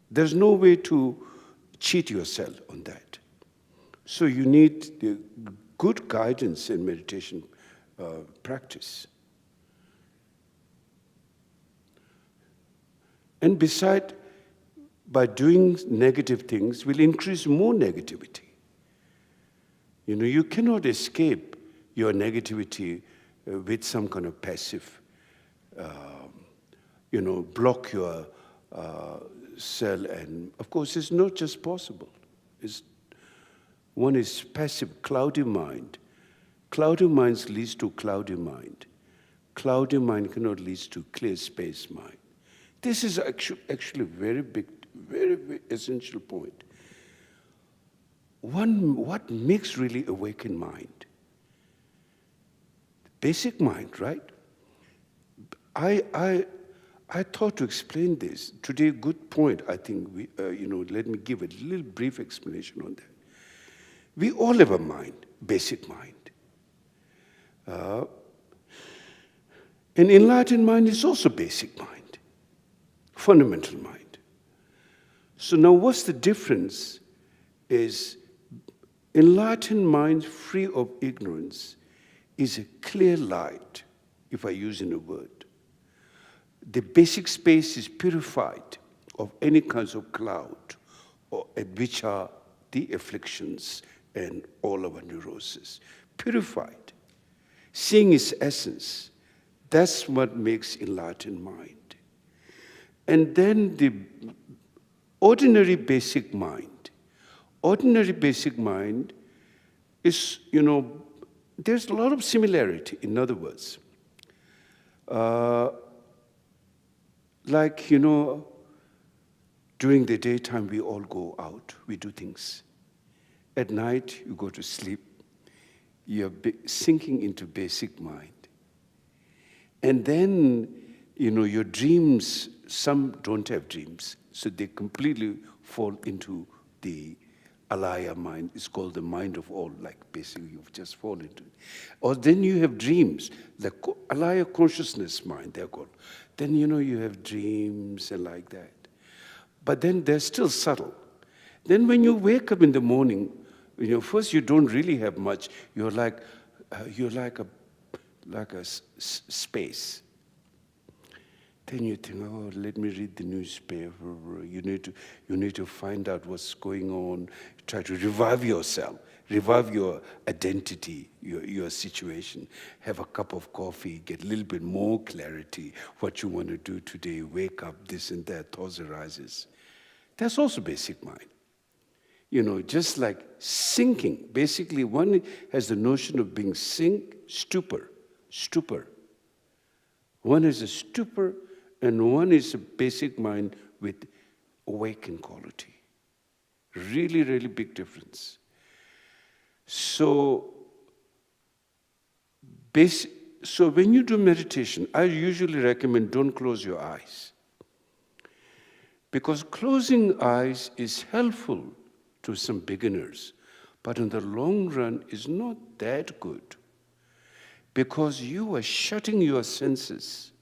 There's no way to cheat yourself on that. So you need the good guidance in meditation practice. And beside, by doing negative things will increase more negativity. You cannot escape your negativity with some kind of passive, block your cell. And of course, it's not just possible. One is passive, cloudy mind. Cloudy mind leads to cloudy mind. Cloudy mind cannot lead to clear space mind. This is actually very big, very, very essential point. What makes really awakened mind? Basic mind, right? I thought to explain this. Today, good point, I think, let me give a little brief explanation on that. We all have a mind, basic mind. An enlightened mind is also basic mind, fundamental mind. So now what's the difference is enlightened mind free of ignorance is a clear light, if I use in a word. The basic space is purified of any kinds of cloud, which are the afflictions and all our neuroses. Purified. Seeing its essence, that's what makes enlightened mind. And then the ordinary basic mind. Ordinary basic mind is, there's a lot of similarity, in other words. During the daytime, we all go out, we do things. At night, you go to sleep, you're sinking into basic mind. And then, your dreams, some don't have dreams, so they completely fall into the alaya mind. It's called the mind of all, like basically you've just fallen into it. Or then you have dreams, the alaya consciousness mind, they're called. Then, you have dreams and like that. But then they're still subtle. Then when you wake up in the morning, first you don't really have much. You're like a space. Then you think, oh, let me read the newspaper. You need to find out what's going on. Try to revive yourself, revive your identity, your situation. Have a cup of coffee, get a little bit more clarity, what you want to do today, wake up, this and that, thoughts arises. That's also basic mind. Just like sinking. Basically, one has the notion of being stupor. One is a stupor, and one is a basic mind with awakened quality. Really, really big difference. So when you do meditation, I usually recommend don't close your eyes. Because closing eyes is helpful to some beginners, but in the long run is not that good. Because you are shutting your senses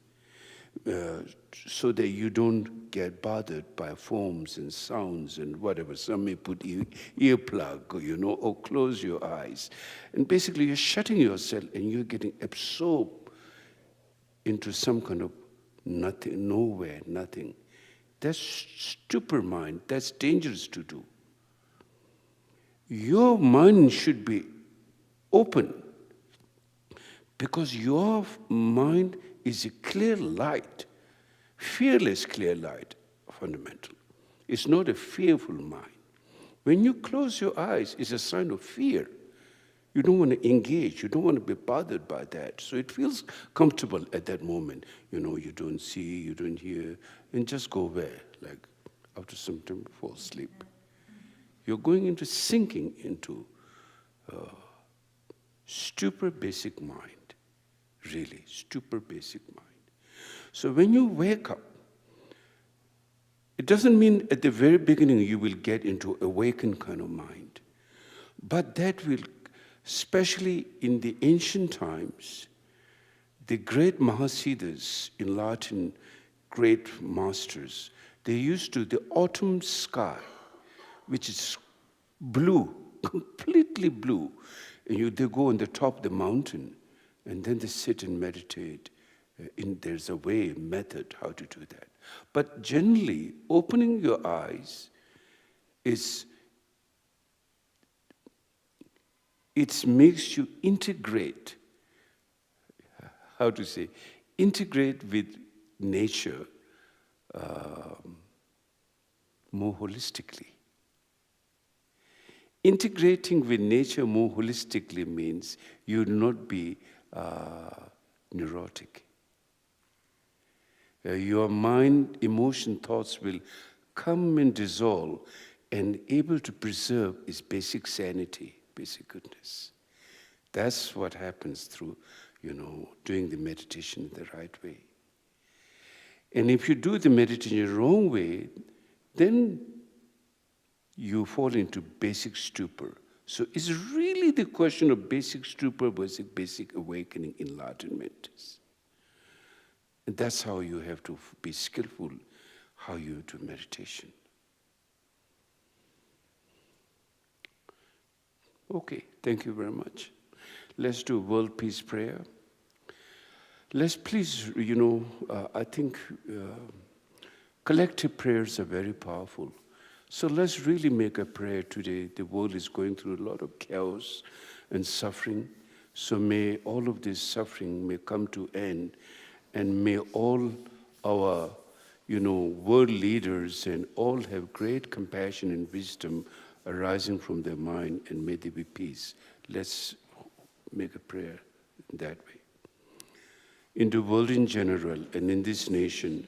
so that you don't get bothered by forms and sounds and whatever. Some may put earplug, or close your eyes. And basically you're shutting yourself and you're getting absorbed into some kind of nothing, nowhere, nothing. That's stupor mind. That's dangerous to do. Your mind should be open because your mind is a clear light, fearless clear light, fundamental. It's not a fearful mind. When you close your eyes, it's a sign of fear. You don't want to engage. You don't want to be bothered by that. So it feels comfortable at that moment. You don't see, you don't hear, and just go where? Like after some time, fall asleep. You're going into sinking into stupor basic mind. Really, stupor basic mind. So when you wake up, it doesn't mean at the very beginning you will get into awakened kind of mind. But that will, especially in the ancient times, the great Mahasiddhas, enlightened great masters, they used to, the autumn sky, which is blue, completely blue, and they go on the top of the mountain, and then they sit and meditate. There's a way, method, how to do that. But generally, opening your eyes it makes you integrate, integrate with nature more holistically. Integrating with nature more holistically means you will not be neurotic. Your mind, emotion, thoughts will come and dissolve and able to preserve its basic sanity, basic goodness. That's what happens through, doing the meditation the right way. And if you do the meditation the wrong way, then you fall into basic stupor. So it's really the question of basic stupor versus basic awakening, enlightenment. And that's how you have to be skillful, how you do meditation. Okay, thank you very much. Let's do world peace prayer. Let's please, I think collective prayers are very powerful. So let's really make a prayer today. The world is going through a lot of chaos and suffering. So may all of this suffering may come to end, and may all our, world leaders and all have great compassion and wisdom arising from their mind, and may there be peace. Let's make a prayer in that way. In the world in general and in this nation,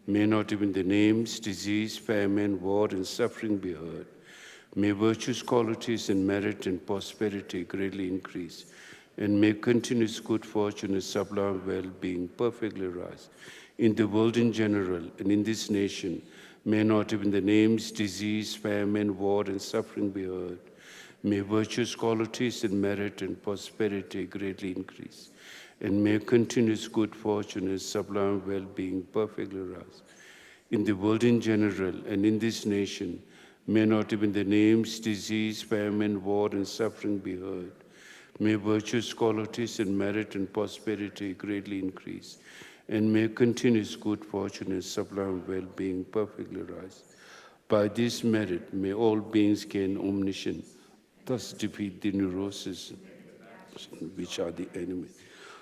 may not even the names, disease, famine, war, and suffering be heard. May virtues, qualities, and merit and prosperity greatly increase, and may continuous good fortune and sublime well-being perfectly rise. In the world in general and in this nation, may not even the names, disease, famine, war, and suffering be heard. May virtues, qualities, and merit and prosperity greatly increase, and may continuous good fortune and sublime well-being perfectly rise. In the world in general and in this nation, may not even the names, disease, famine, war, and suffering be heard. May virtues, qualities, and merit and prosperity greatly increase, and may continuous good fortune and sublime well-being perfectly rise. By this merit, may all beings gain omniscience, thus defeat the neuroses, which are the enemy,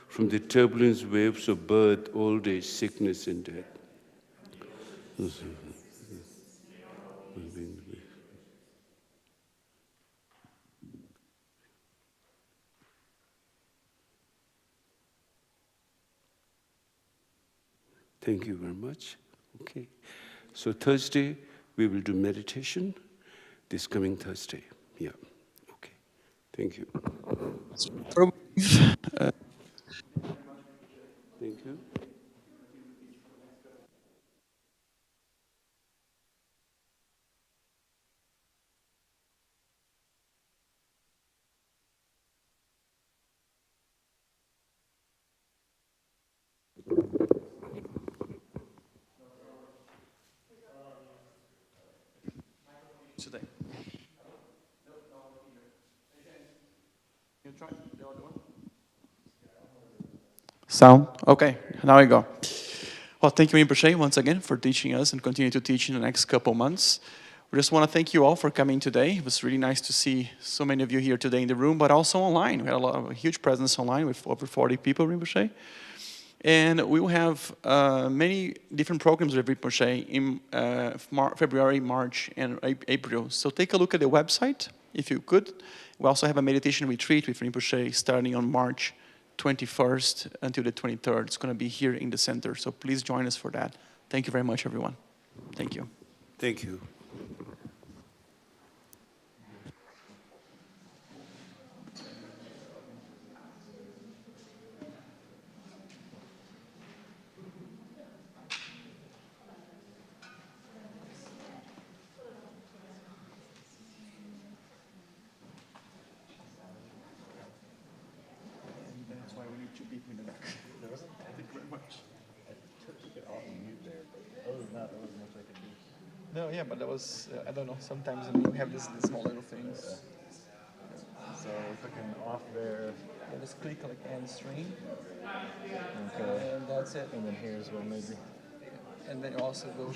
from the turbulent waves of birth, old age, sickness, and death. Thank you very much. Okay. So Thursday, we will do meditation. This coming Thursday. Yeah. Okay. Thank you. Thank you. Today. You try the other one? Sound? Okay, now we go. Well, thank you, Rinpoche, once again for teaching us and continue to teach in the next couple months. We just want to thank you all for coming today. It was really nice to see so many of you here today in the room, but also online. We had a huge presence online with over 40 people, Rinpoche. And we will have many different programs with Rinpoche in February, March, and April. So take a look at the website, if you could. We also have a meditation retreat with Rinpoche starting on March 21st until the 23rd. It's going to be here in the center. So please join us for that. Thank you very much, everyone. Thank you. Thank you. That's why we need two people in the back. Thank you very much. No, yeah, but that was, I don't know, sometimes we have these small little things. So clicking off there, Yeah, just click like end stream, okay, and that's it. and then here's where maybe. And then you also go